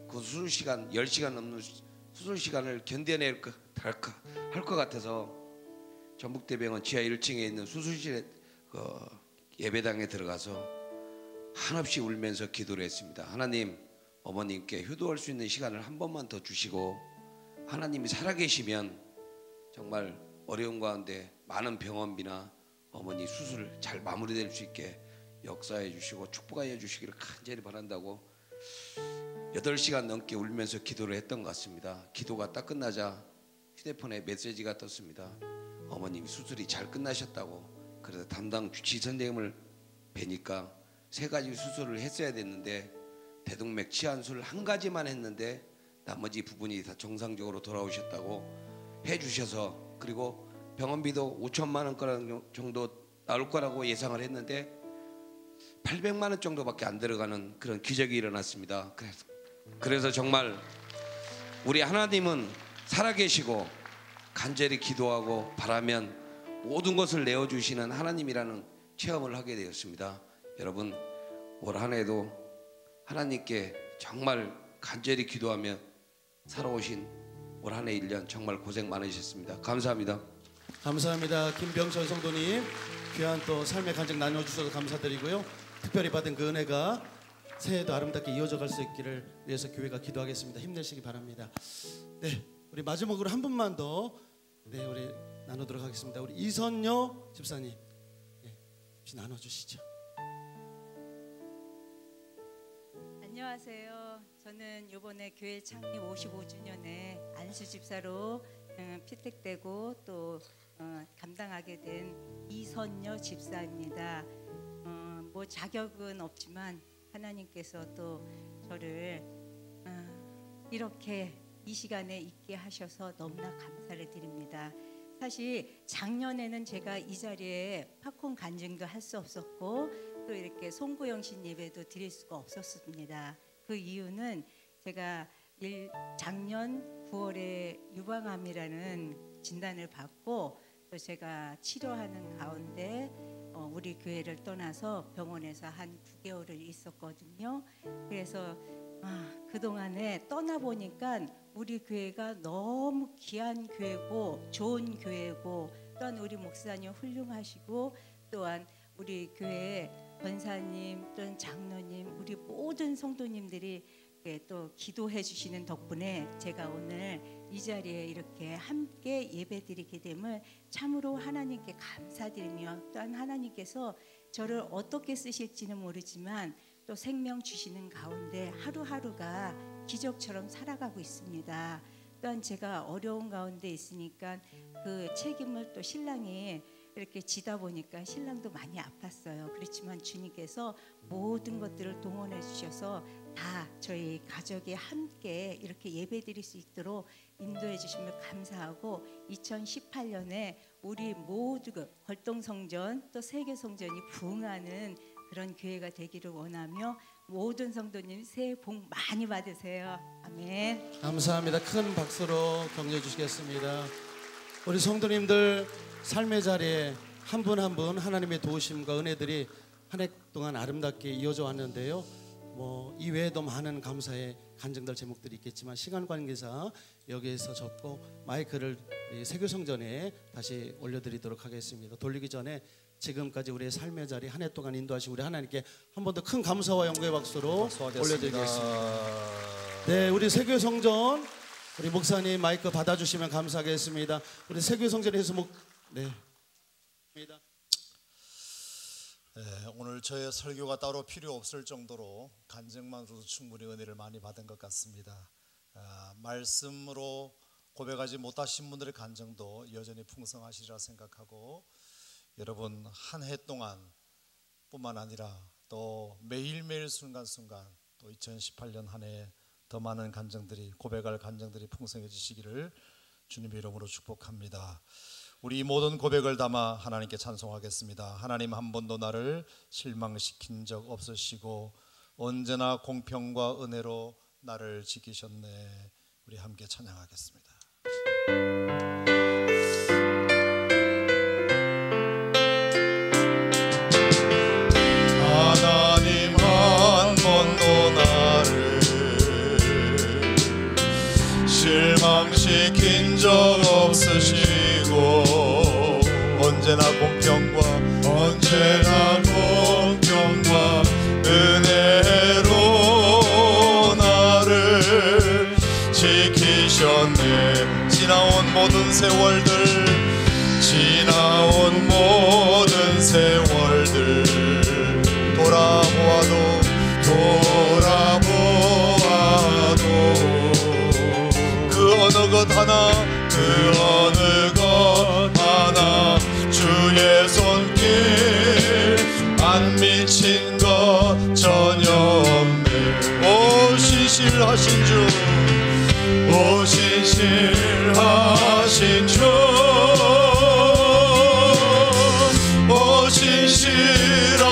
그 수술 시간 10시간 넘는 수술 시간을 견뎌낼 할 것 같아서 전북대병원 지하 1층에 있는 수술실에 예배당에 들어가서 한없이 울면서 기도를 했습니다. 하나님, 어머님께 효도할 수 있는 시간을 한 번만 더 주시고 하나님이 살아계시면 정말 어려운 가운데 많은 병원비나 어머니 수술 잘 마무리될 수 있게 역사해 주시고 축복하여 주시기를 간절히 바란다고 8시간 넘게 울면서 기도를 했던 것 같습니다. 기도가 딱 끝나자 휴대폰에 메시지가 떴습니다. 어머님이 수술이 잘 끝나셨다고. 그래서 담당 주치 선생님을 뵈니까 3가지 수술을 했어야 됐는데 대동맥 치환술 1가지만 했는데 나머지 부분이 다 정상적으로 돌아오셨다고 해주셔서, 그리고 병원비도 5천만 원 정도 나올 거라고 예상을 했는데 800만 원 정도밖에 안 들어가는 그런 기적이 일어났습니다. 그래서 정말 우리 하나님은 살아계시고 간절히 기도하고 바라면 모든 것을 내어주시는 하나님이라는 체험을 하게 되었습니다. 여러분, 올 한 해도 하나님께 정말 간절히 기도하며 살아오신 올 한 해 1년 정말 고생 많으셨습니다. 감사합니다. 감사합니다. 김병철 성도님 귀한 또 삶의 간증 나눠주셔서 감사드리고요. 특별히 받은 그 은혜가 새해도 아름답게 이어져 갈 수 있기를 위해서 교회가 기도하겠습니다. 힘내시기 바랍니다. 네, 우리 마지막으로 한 분만 더 우리 나누도록 하겠습니다. 우리 이선녀 집사님, 혹시 나눠주시죠. 안녕하세요. 저는 이번에 교회 창립 55주년에 안수 집사로 피택되고 또 감당하게 된 이선녀 집사입니다. 뭐 자격은 없지만 하나님께서 또 저를 이렇게 이 시간에 있게 하셔서 너무나 감사를 드립니다. 사실 작년에는 제가 이 자리에 팝콘 간증도 할 수 없었고 또 이렇게 송구영신 예배도 드릴 수가 없었습니다. 그 이유는 제가 작년 9월에 유방암이라는 진단을 받고 또 제가 치료하는 가운데 우리 교회를 떠나서 병원에서 한 9개월을 있었거든요. 그래서 그동안에 떠나보니까 우리 교회가 너무 귀한 교회고 좋은 교회고, 또한 우리 목사님 훌륭하시고, 또한 우리 교회 권사님 또는 장로님, 우리 모든 성도님들이 또 기도해 주시는 덕분에 제가 오늘 이 자리에 이렇게 함께 예배드리게 됨을 참으로 하나님께 감사드리며, 또한 하나님께서 저를 어떻게 쓰실지는 모르지만 또 생명 주시는 가운데 하루하루가 기적처럼 살아가고 있습니다. 또한 제가 어려운 가운데 있으니까 그 책임을 또 신랑이 이렇게 지다 보니까 신랑도 많이 아팠어요. 그렇지만 주님께서 모든 것들을 동원해 주셔서 다 저희 가족이 함께 이렇게 예배드릴 수 있도록 인도해 주심을 감사하고, 2018년에 우리 모두 걸동성전 또 세계성전이 부흥하는 그런 교회가 되기를 원하며, 모든 성도님 새해 복 많이 받으세요. 아멘. 감사합니다. 큰 박수로 격려해 주시겠습니다. 우리 성도님들 삶의 자리에 한 분 한 분 하나님의 도우심과 은혜들이 한 해 동안 아름답게 이어져 왔는데요. 이 외에도 많은 감사의 간증들 제목들이 있겠지만 시간 관계상 여기에서 접고 마이크를 세교성전에 다시 올려드리도록 하겠습니다. 돌리기 전에 지금까지 우리의 삶의 자리 한 해 동안 인도하신 우리 하나님께 한 번 더 큰 감사와 영광의 박수로 올려드리겠습니다. 네, 우리 세교성전 우리 목사님 마이크 받아주시면 감사하겠습니다. 우리 세교성전에서 네. 오늘 저의 설교가 따로 필요 없을 정도로 간증만으로도 충분히 은혜를 많이 받은 것 같습니다. 말씀으로 고백하지 못하신 분들의 간증도 여전히 풍성하시리라 생각하고, 여러분 한 해 동안 뿐만 아니라 또 매일매일 순간순간 또 2018년 한 해 더 많은 간증들이, 고백할 간증들이 풍성해지시기를 주님의 이름으로 축복합니다. 우리 모든 고백을 담아 하나님께 찬송하겠습니다. 하나님, 한 번도 나를 실망시킨 적 없으시고 언제나 공평과 은혜로 나를 지키셨네. 우리 함께 찬양하겠습니다. 하나님, 한 번도 나를 실망시킨 적 없으시고 언제나 공평과 은혜로 나를 지키셨네. 지나온 모든 세월들 돌아보아도 그 어느 것 하나 주의 손길 안 미친 것 전혀 없네. 오 신실하신 주, 오 신실하신 주, 오 신실하신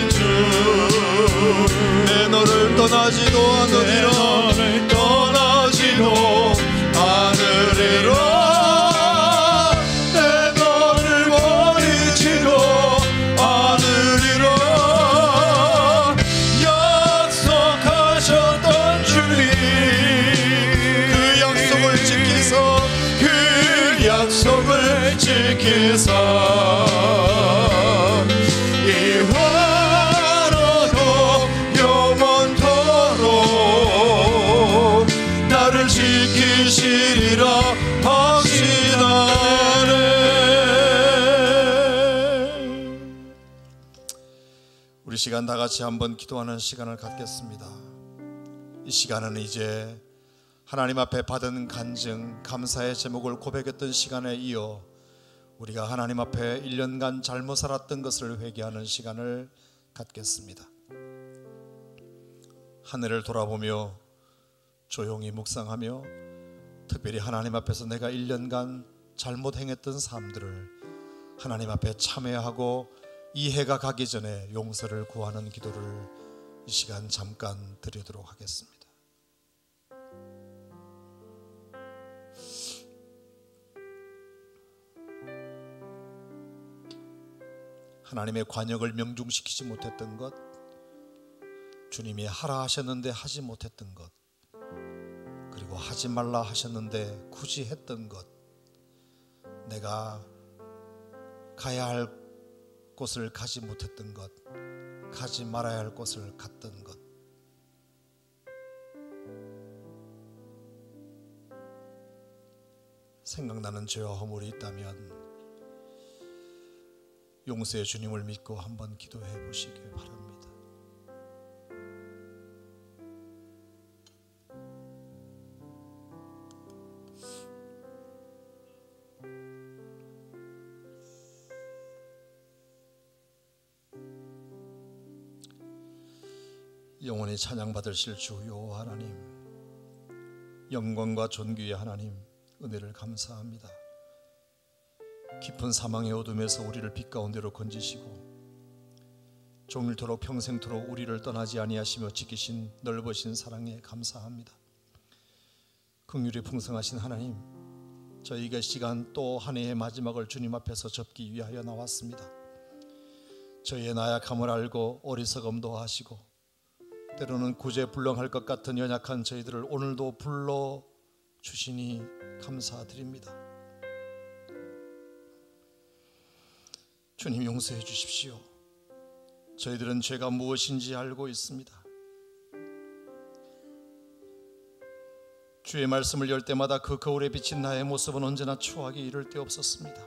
주, 내 너를 떠나지도 않으리라, 떠나지도 않으리라. 약속을 지키사 이화로도 영원토록 나를 지키시리라 확신하네. 우리 시간 다 같이 한번 기도하는 시간을 갖겠습니다. 이 시간은 이제 하나님 앞에 받은 간증, 감사의 제목을 고백했던 시간에 이어 우리가 하나님 앞에 1년간 잘못 살았던 것을 회개하는 시간을 갖겠습니다. 하늘을 돌아보며 조용히 묵상하며 특별히 하나님 앞에서 내가 1년간 잘못 행했던 삶들을 하나님 앞에 참회하고 이 해가 가기 전에 용서를 구하는 기도를 이 시간 잠깐 드리도록 하겠습니다. 하나님의 관역을 명중시키지 못했던 것, 주님이 하라 하셨는데 하지 못했던 것, 그리고 하지 말라 하셨는데 굳이 했던 것, 내가 가야 할 곳을 가지 못했던 것, 가지 말아야 할 곳을 갔던 것, 생각나는 죄와 허물이 있다면 용서의 주님을 믿고 한번 기도해 보시기 바랍니다. 영원히 찬양받으실 주 여호와 하나님, 영광과 존귀의 하나님, 은혜를 감사합니다. 깊은 사망의 어둠에서 우리를 빛 가운데로 건지시고 종일토록 평생토록 우리를 떠나지 아니하시며 지키신 넓으신 사랑에 감사합니다. 긍휼이 풍성하신 하나님, 저희가 시간 또 한 해의 마지막을 주님 앞에서 접기 위하여 나왔습니다. 저희의 나약함을 알고 어리석음도 하시고 때로는 구제불능할 것 같은 연약한 저희들을 오늘도 불러주시니 감사드립니다. 주님 용서해 주십시오. 저희들은 죄가 무엇인지 알고 있습니다. 주의 말씀을 열 때마다 그 거울에 비친 나의 모습은 언제나 추하기 이를 데 없었습니다.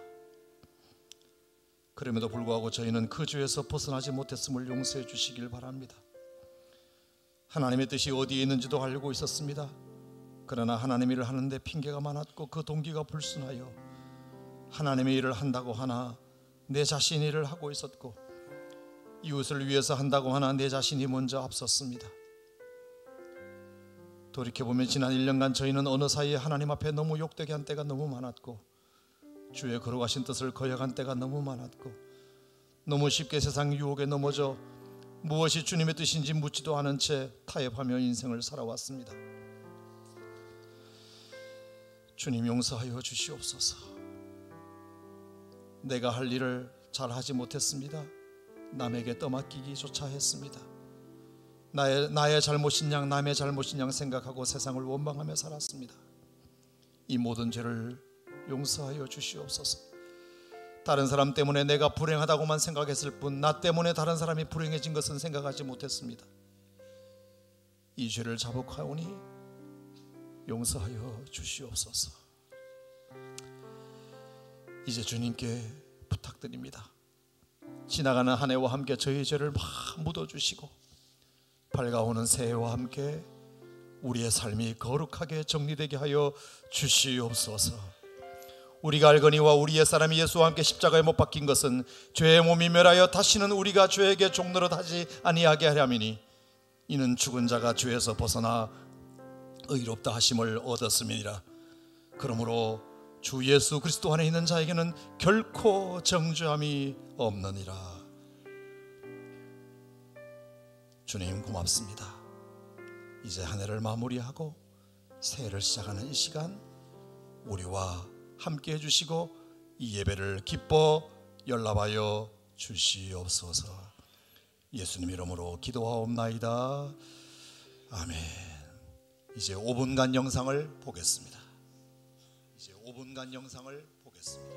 그럼에도 불구하고 저희는 그 죄에서 벗어나지 못했음을 용서해 주시길 바랍니다. 하나님의 뜻이 어디에 있는지도 알고 있었습니다. 그러나 하나님의 일을 하는데 핑계가 많았고 그 동기가 불순하여 하나님의 일을 한다고 하나 내 자신의 일을 하고 있었고 이웃을 위해서 한다고 하나 내 자신이 먼저 앞섰습니다. 돌이켜보면 지난 1년간 저희는 어느 사이에 하나님 앞에 너무 욕되게 한 때가 너무 많았고 주의 거룩하신 뜻을 거역한 때가 너무 많았고 너무 쉽게 세상 유혹에 넘어져 무엇이 주님의 뜻인지 묻지도 않은 채 타협하며 인생을 살아왔습니다. 주님 용서하여 주시옵소서. 내가 할 일을 잘하지 못했습니다. 남에게 떠맡기기조차 했습니다. 나의 잘못인 양 남의 잘못인 양 생각하고 세상을 원망하며 살았습니다. 이 모든 죄를 용서하여 주시옵소서. 다른 사람 때문에 내가 불행하다고만 생각했을 뿐 나 때문에 다른 사람이 불행해진 것은 생각하지 못했습니다. 이 죄를 자복하오니 용서하여 주시옵소서. 이제 주님께 부탁드립니다. 지나가는 한 해와 함께 저희 죄를 막 묻어주시고 밝아오는 새해와 함께 우리의 삶이 거룩하게 정리되게 하여 주시옵소서. 우리가 알거니와 우리 옛사람이 예수와 함께 십자가에 못 박힌 것은 죄의 몸이 멸하여 다시는 우리가 죄에게 종노릇하지 아니하게 하려니니 이는 죽은 자가 죄에서 벗어나 의롭다 하심을 얻었음이니라. 그러므로 주 예수 그리스도 안에 있는 자에게는 결코 정죄함이 없느니라. 주님 고맙습니다. 이제 한 해를 마무리하고 새해를 시작하는 이 시간 우리와 함께 해주시고 이 예배를 기뻐 연락하여 주시옵소서. 예수님 이름으로 기도하옵나이다. 아멘. 이제 5분간 영상을 보겠습니다. 이제 5분간 영상을 보겠습니다.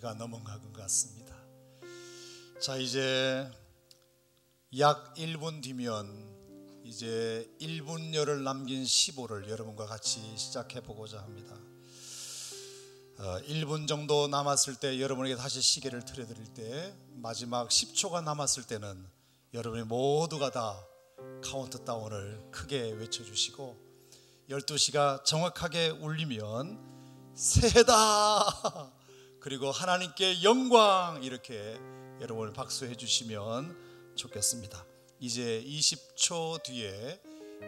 시가 넘어간 것 같습니다. 자, 이제 약 1분 뒤면 이제 1분여를 남긴 시보를 여러분과 같이 시작해 보고자 합니다. 1분 정도 남았을 때 여러분에게 다시 시계를 틀어드릴 때 마지막 10초가 남았을 때는 여러분이 모두가 다 카운트다운을 크게 외쳐주시고 12시가 정확하게 울리면 새해다 그리고 하나님께 영광 이렇게 여러분 박수해 주시면 좋겠습니다. 이제 20초 뒤에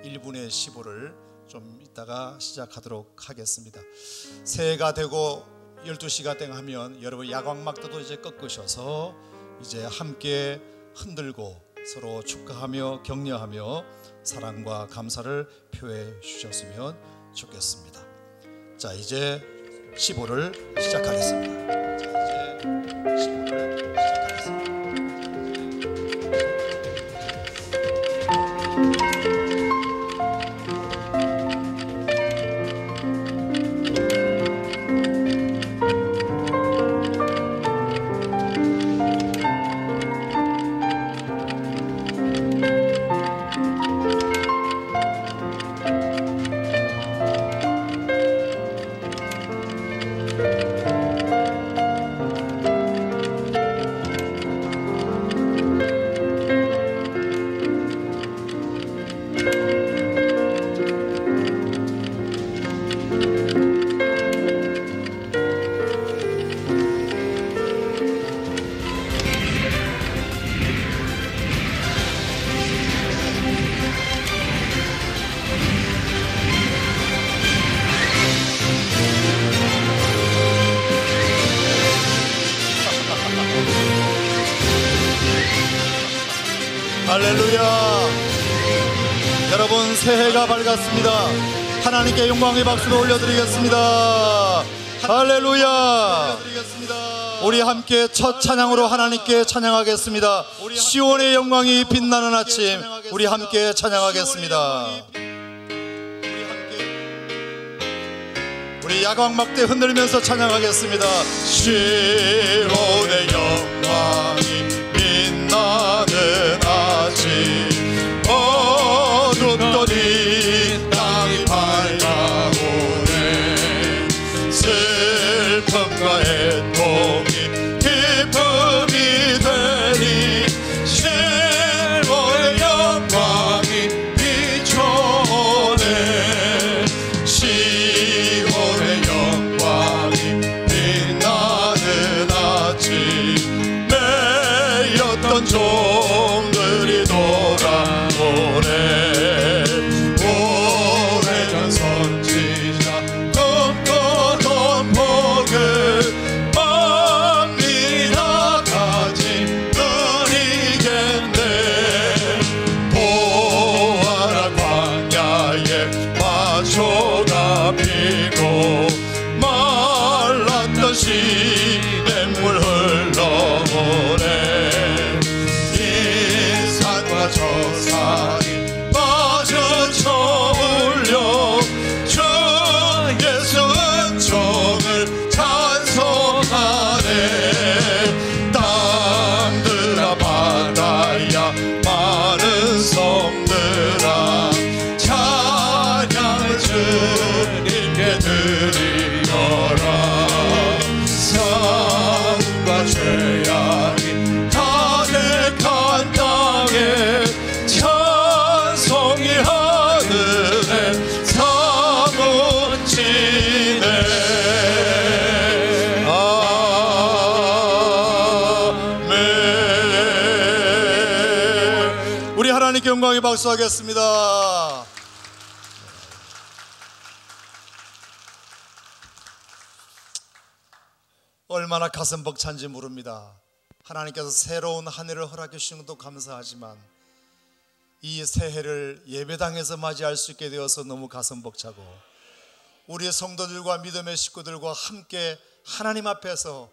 1분의 15를 좀 이따가 시작하도록 하겠습니다. 새해가 되고 12시가 땡 하면 여러분 야광막도도 이제 꺾으셔서 이제 함께 흔들고 서로 축하하며 격려하며 사랑과 감사를 표해 주셨으면 좋겠습니다. 자, 이제 15를 시작하겠습니다. 자, 이제 15를 시작하겠습니다. 할렐루야. 여러분 새해가 밝았습니다. 하나님께 영광의 박수를 올려드리겠습니다. 할렐루야. 우리 함께 첫 찬양으로 하나님께 찬양하겠습니다. 시온의 영광이 빛나는 아침 우리 함께 찬양하겠습니다. 우리 야광막대 흔들면서 찬양하겠습니다. 시온의 영광이 빛나는 아침 어둡더니 땅이 밝아오네 슬픔과 애통이 기쁨이 되니 시온의 영광이 비춰오네 시온의 영광이 빛나는 아침 매였던 종들이 돌아오네 오래전 선지자 꿈꾸던 복을 막리다 가진 은이겠네 보아라 광야에 마초가 피고 말랐던 시냇물 흘러오네 이 산과 저 산이 마주쳐 울려 주 예수 은총을 찬송하네 땅들아 바다야 많은 섬들아 찬양을 주님께 드리너라 사랑과 죄악이 가득한 땅에 찬송이 하늘에 사무치네 아멘. 우리 하나님께 영광의 박수하겠습니다. 얼마나 가슴 벅찬지 모릅니다. 하나님께서 새로운 한 해를 허락해 주신 것도 감사하지만 이 새해를 예배당에서 맞이할 수 있게 되어서 너무 가슴 벅차고 우리 성도들과 믿음의 식구들과 함께 하나님 앞에서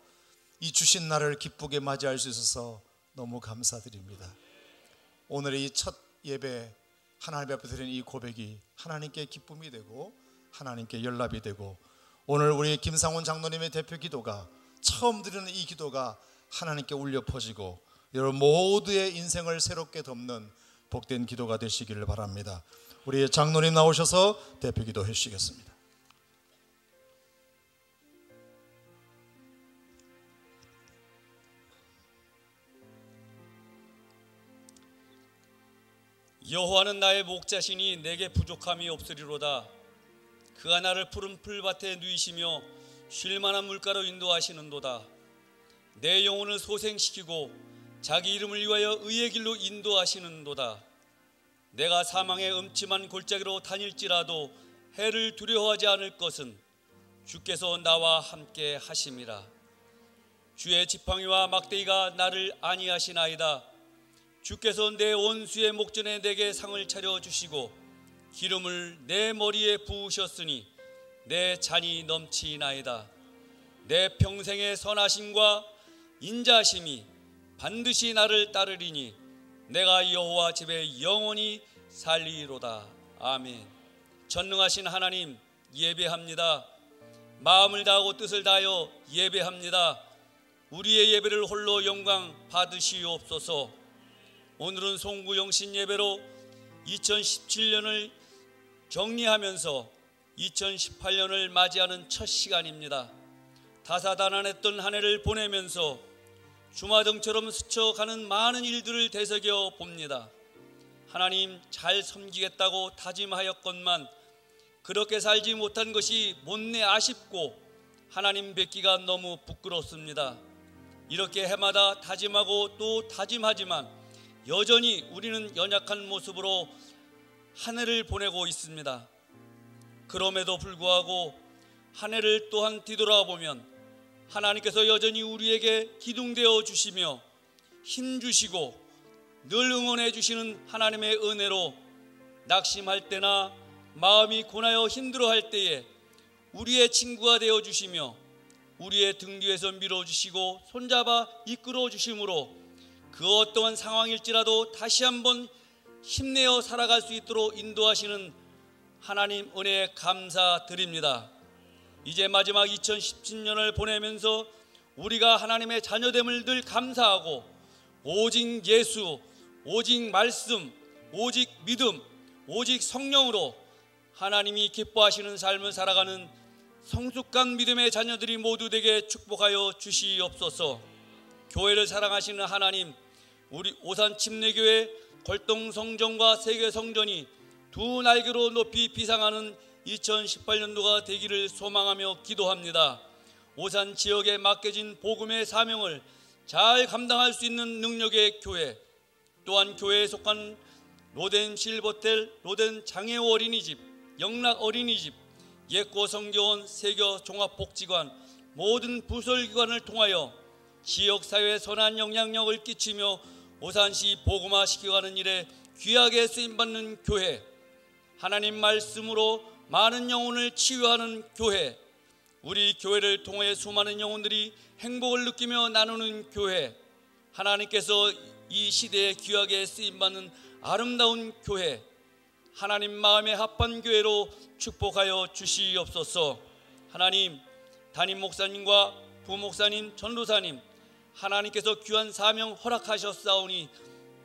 이 주신 날을 기쁘게 맞이할 수 있어서 너무 감사드립니다. 오늘의 이 첫 예배 하나님 앞에 드리는 이 고백이 하나님께 기쁨이 되고 하나님께 연락이 되고 오늘 우리 김상훈 장로님의 대표 기도가 처음 드리는 이 기도가 하나님께 울려 퍼지고 여러분 모두의 인생을 새롭게 덮는 복된 기도가 되시기를 바랍니다. 우리 장로님 나오셔서 대표 기도해 주시겠습니다. 여호와는 나의 목자시니 내게 부족함이 없으리로다. 그가 나를 푸른 풀밭에 누이시며 쉴만한 물가로 인도하시는도다. 내 영혼을 소생시키고 자기 이름을 위하여 의의 길로 인도하시는도다. 내가 사망의 음침한 골짜기로 다닐지라도 해를 두려워하지 않을 것은 주께서 나와 함께 하심이라. 주의 지팡이와 막대기가 나를 안위하시나이다. 주께서 내 원수의 목전에 내게 상을 차려주시고 기름을 내 머리에 부으셨으니 내 잔이 넘치나이다. 내 평생의 선하심과 인자심이 반드시 나를 따르리니 내가 여호와 집에 영원히 살리로다. 아멘. 전능하신 하나님 예배합니다. 마음을 다하고 뜻을 다하여 예배합니다. 우리의 예배를 홀로 영광 받으시옵소서. 오늘은 송구영신 예배로 2017년을 정리하면서 2018년을 맞이하는 첫 시간입니다. 다사다난했던 한 해를 보내면서 주마등처럼 스쳐가는 많은 일들을 되새겨 봅니다. 하나님 잘 섬기겠다고 다짐하였건만 그렇게 살지 못한 것이 못내 아쉽고 하나님 뵙기가 너무 부끄럽습니다. 이렇게 해마다 다짐하고 또 다짐하지만 여전히 우리는 연약한 모습으로 한 해를 보내고 있습니다. 그럼에도 불구하고 한 해를 또한 뒤돌아보면 하나님께서 여전히 우리에게 기둥되어 주시며 힘주시고 늘 응원해 주시는 하나님의 은혜로 낙심할 때나 마음이 고나여 힘들어할 때에 우리의 친구가 되어 주시며 우리의 등 뒤에서 밀어주시고 손잡아 이끌어 주심으로 그 어떠한 상황일지라도 다시 한번 힘내어 살아갈 수 있도록 인도하시는 하나님 은혜에 감사드립니다. 이제 마지막 2017년을 보내면서 우리가 하나님의 자녀됨을 늘 감사하고 오직 예수, 오직 말씀, 오직 믿음, 오직 성령으로 하나님이 기뻐하시는 삶을 살아가는 성숙한 믿음의 자녀들이 모두 되게 축복하여 주시옵소서. 교회를 사랑하시는 하나님, 우리 오산 침례교회 걸동성전과 세계성전이 두 날개로 높이 비상하는 2018년도가 되기를 소망하며 기도합니다. 오산 지역에 맡겨진 복음의 사명을 잘 감당할 수 있는 능력의 교회, 또한 교회에 속한 로덴 실버텔, 로덴 장애우 어린이집, 영락 어린이집, 예고 성교원, 세교 종합복지관 모든 부설기관을 통하여 지역사회에 선한 영향력을 끼치며 오산시 복음화시켜가는 일에 귀하게 쓰임받는 교회, 하나님 말씀으로 많은 영혼을 치유하는 교회, 우리 교회를 통해 수많은 영혼들이 행복을 느끼며 나누는 교회, 하나님께서 이 시대에 귀하게 쓰임받는 아름다운 교회, 하나님 마음에 합한 교회로 축복하여 주시옵소서. 하나님, 담임 목사님과 부목사님, 전도사님, 하나님께서 귀한 사명 허락하셨사오니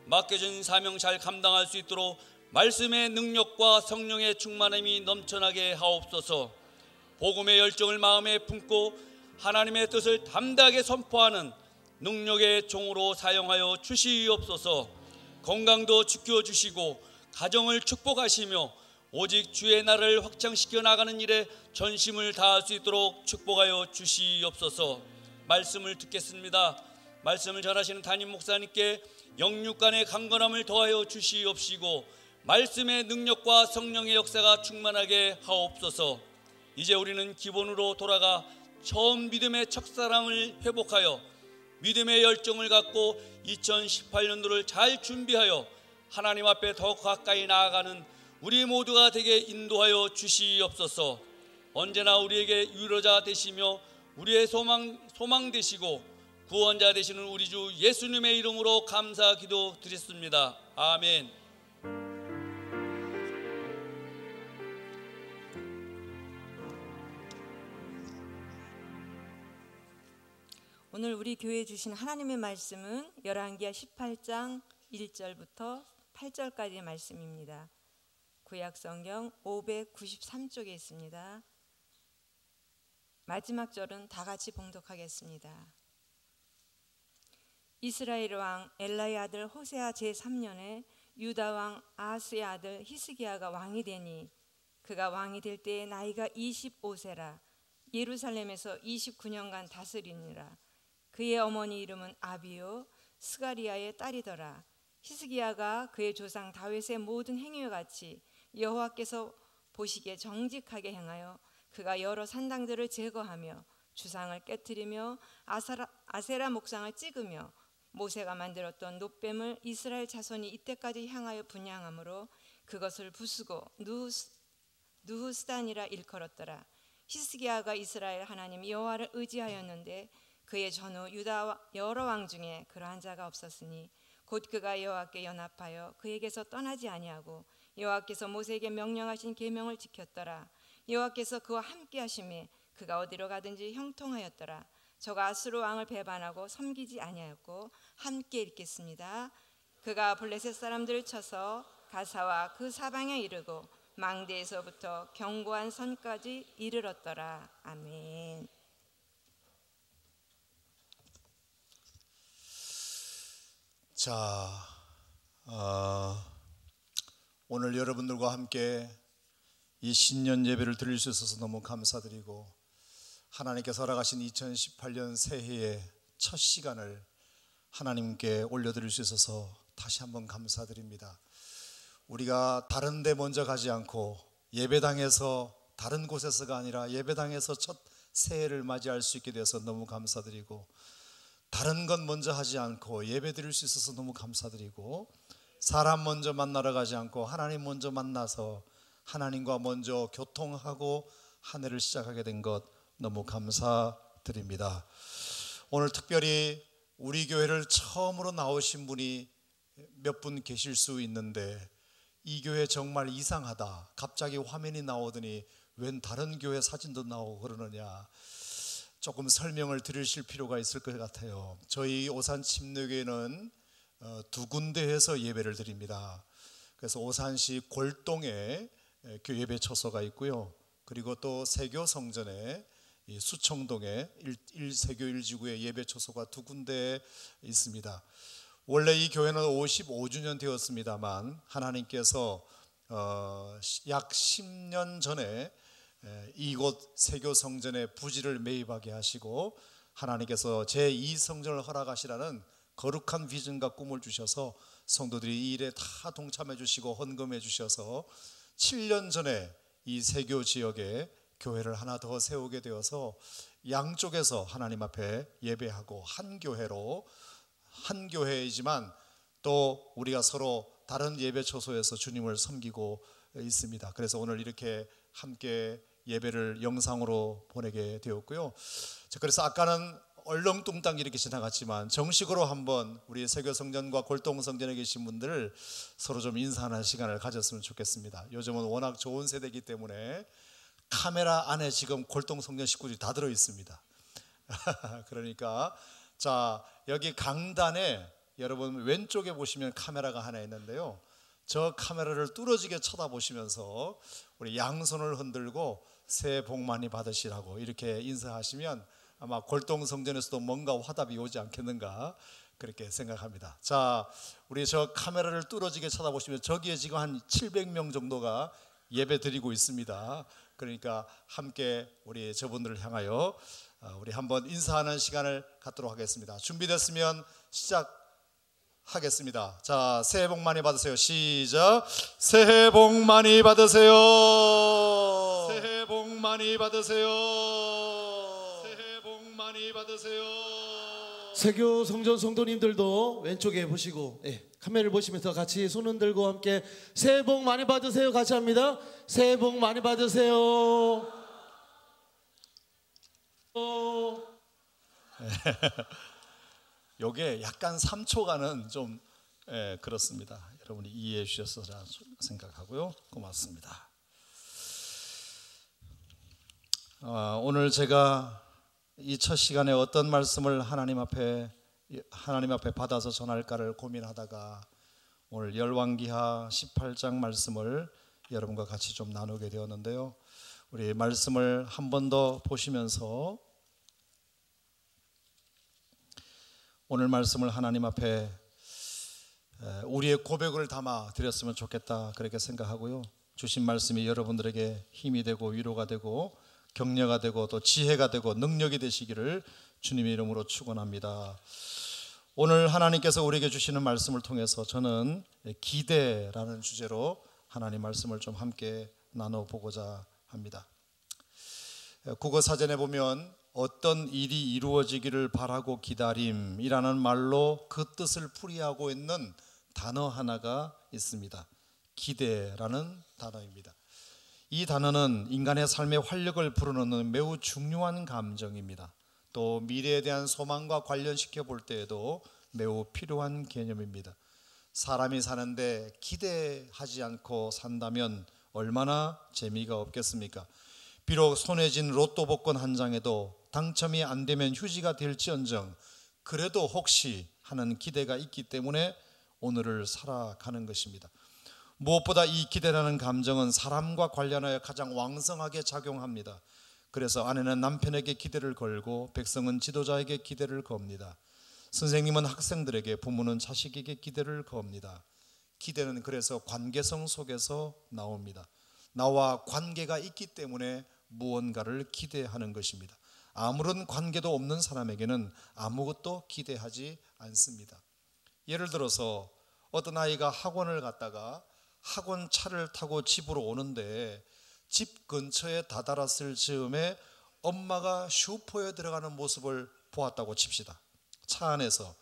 맡겨진 사명 잘 감당할 수 있도록 말씀의 능력과 성령의 충만함이 넘쳐나게 하옵소서. 복음의 열정을 마음에 품고 하나님의 뜻을 담대하게 선포하는 능력의 종으로 사용하여 주시옵소서. 건강도 지켜주시고 가정을 축복하시며 오직 주의 나라를 확장시켜 나가는 일에 전심을 다할 수 있도록 축복하여 주시옵소서. 말씀을 듣겠습니다. 말씀을 전하시는 담임 목사님께 영육간의 강건함을 더하여 주시옵시고 말씀의 능력과 성령의 역사가 충만하게 하옵소서. 이제 우리는 기본으로 돌아가 처음 믿음의 첫사랑을 회복하여 믿음의 열정을 갖고 2018년도를 잘 준비하여 하나님 앞에 더 가까이 나아가는 우리 모두가 되게 인도하여 주시옵소서. 언제나 우리에게 위로자 되시며 우리의 소망 되시고 구원자 되시는 우리 주 예수님의 이름으로 감사 기도 드렸습니다. 아멘. 오늘 우리 교회에 주신 하나님의 말씀은 열왕기하 18장 1절부터 8절까지의 말씀입니다. 구약성경 593쪽에 있습니다. 마지막 절은 다 같이 봉독하겠습니다. 이스라엘 왕 엘라의 아들 호세아 제3년에 유다 왕 아하스의 아들 히스기야가 왕이 되니 그가 왕이 될 때에 나이가 25세라. 예루살렘에서 29년간 다스리니라. 그의 어머니 이름은 아비요 스가리아의 딸이더라. 히스기야가 그의 조상 다윗의 모든 행위와 같이 여호와께서 보시기에 정직하게 행하여 그가 여러 산당들을 제거하며 주상을 깨뜨리며 아세라 목상을 찍으며 모세가 만들었던 놋뱀을 이스라엘 자손이 이때까지 향하여 분향함으로 그것을 부수고 누후스단이라 일컬었더라. 히스기야가 이스라엘 하나님 여호와를 의지하였는데 그의 전후 유다 여러 왕 중에 그러한 자가 없었으니 곧 그가 여호와께 연합하여 그에게서 떠나지 아니하고 여호와께서 모세에게 명령하신 계명을 지켰더라. 여호와께서 그와 함께 하심에 그가 어디로 가든지 형통하였더라. 저가 아수르 왕을 배반하고 섬기지 아니하였고 함께 읽겠습니다. 그가 블레셋 사람들을 쳐서 가사와 그 사방에 이르고 망대에서부터 견고한 선까지 이르렀더라. 아멘. 자, 오늘 여러분들과 함께 이 신년 예배를 드릴 수 있어서 너무 감사드리고 하나님께서 허락하신 2018년 새해의 첫 시간을 하나님께 올려드릴 수 있어서 다시 한번 감사드립니다. 우리가 다른 데 먼저 가지 않고 예배당에서 다른 곳에서가 아니라 예배당에서 첫 새해를 맞이할 수 있게 되어서 너무 감사드리고 다른 것 먼저 하지 않고 예배 드릴 수 있어서 너무 감사드리고 사람 먼저 만나러 가지 않고 하나님 먼저 만나서 하나님과 먼저 교통하고 한 해를 시작하게 된 것 너무 감사드립니다. 오늘 특별히 우리 교회를 처음으로 나오신 분이 몇 분 계실 수 있는데 이 교회 정말 이상하다. 갑자기 화면이 나오더니 웬 다른 교회 사진도 나오고 그러느냐. 조금 설명을 드리실 필요가 있을 것 같아요. 저희 오산 침례교회는 두 군데에서 예배를 드립니다. 그래서 오산시 골동에 예배 처소가 있고요. 그리고 또 세교 성전에 수청동에 세교 1지구의 예배 처소가 두 군데 있습니다. 원래 이 교회는 55주년 되었습니다만 하나님께서 약 10년 전에 이곳 세교 성전의 부지를 매입하게 하시고 하나님께서 제2성전을 허락하시라는 거룩한 비전과 꿈을 주셔서 성도들이 이 일에 다 동참해 주시고 헌금해 주셔서 7년 전에 이 세교 지역에 교회를 하나 더 세우게 되어서 양쪽에서 하나님 앞에 예배하고 한 교회로 한 교회이지만 또 우리가 서로 다른 예배 처소에서 주님을 섬기고 있습니다. 그래서 오늘 이렇게 함께 예배를 영상으로 보내게 되었고요. 그래서 아까는 얼렁뚱땅 이렇게 지나갔지만 정식으로 한번 우리 세교성전과 골동성전에 계신 분들을 서로 좀 인사하는 시간을 가졌으면 좋겠습니다. 요즘은 워낙 좋은 세대이기 때문에 카메라 안에 지금 골동성전 식구들이 다 들어 있습니다. 그러니까 자, 여기 강단에 여러분 왼쪽에 보시면 카메라가 하나 있는데요. 저 카메라를 뚫어지게 쳐다보시면서 우리 양손을 흔들고 새해 복 많이 받으시라고 이렇게 인사하시면 아마 골동성전에서도 뭔가 화답이 오지 않겠는가 그렇게 생각합니다. 자, 우리 저 카메라를 뚫어지게 쳐다보시면 저기에 지금 한 700명 정도가 예배 드리고 있습니다. 그러니까 함께 우리 저분들을 향하여 우리 한번 인사하는 시간을 갖도록 하겠습니다. 준비됐으면 시작하겠습니다. 자, 새해 복 많이 받으세요. 시작. 새해 복 많이 받으세요. 새해 복 많이 받으세요. 새해 복 많이 받으세요. 세교 성전 성도님들도 왼쪽에 보시고 카메라를 보시면서 같이 손 흔들고 함께 새해 복 많이 받으세요 같이 합니다. 새해 복 많이 받으세요. 요게 약간 3초간은 좀 그렇습니다. 여러분이 이해해 주셔서 생각하고요. 고맙습니다. 오늘 제가 이 첫 시간에 어떤 말씀을 하나님 앞에 받아서 전할까를 고민하다가 오늘 열왕기하 18장 말씀을 여러분과 같이 좀 나누게 되었는데요. 우리 말씀을 한 번 더 보시면서 오늘 말씀을 하나님 앞에 우리의 고백을 담아 드렸으면 좋겠다 그렇게 생각하고요. 주신 말씀이 여러분들에게 힘이 되고 위로가 되고 격려가 되고 또 지혜가 되고 능력이 되시기를 주님의 이름으로 축원합니다. 오늘 하나님께서 우리에게 주시는 말씀을 통해서 저는 기대라는 주제로 하나님 말씀을 좀 함께 나눠보고자 합니다. 국어사전에 보면 어떤 일이 이루어지기를 바라고 기다림이라는 말로 그 뜻을 풀이하고 있는 단어 하나가 있습니다. 기대라는 단어입니다. 이 단어는 인간의 삶의 활력을 불어넣는 매우 중요한 감정입니다. 또 미래에 대한 소망과 관련시켜 볼 때에도 매우 필요한 개념입니다. 사람이 사는데 기대하지 않고 산다면 얼마나 재미가 없겠습니까? 비록 손에 쥔 로또 복권 한 장에도 당첨이 안 되면 휴지가 될지언정 그래도 혹시 하는 기대가 있기 때문에 오늘을 살아가는 것입니다. 무엇보다 이 기대라는 감정은 사람과 관련하여 가장 왕성하게 작용합니다. 그래서 아내는 남편에게 기대를 걸고 백성은 지도자에게 기대를 겁니다. 선생님은 학생들에게, 부모는 자식에게 기대를 겁니다. 기대는 그래서 관계성 속에서 나옵니다. 나와 관계가 있기 때문에 무언가를 기대하는 것입니다. 아무런 관계도 없는 사람에게는 아무것도 기대하지 않습니다. 예를 들어서 어떤 아이가 학원을 갔다가 학원 차를 타고 집으로 오는데 집 근처에 다다랐을 즈음에 엄마가 슈퍼에 들어가는 모습을 보았다고 칩시다. 차 안에서.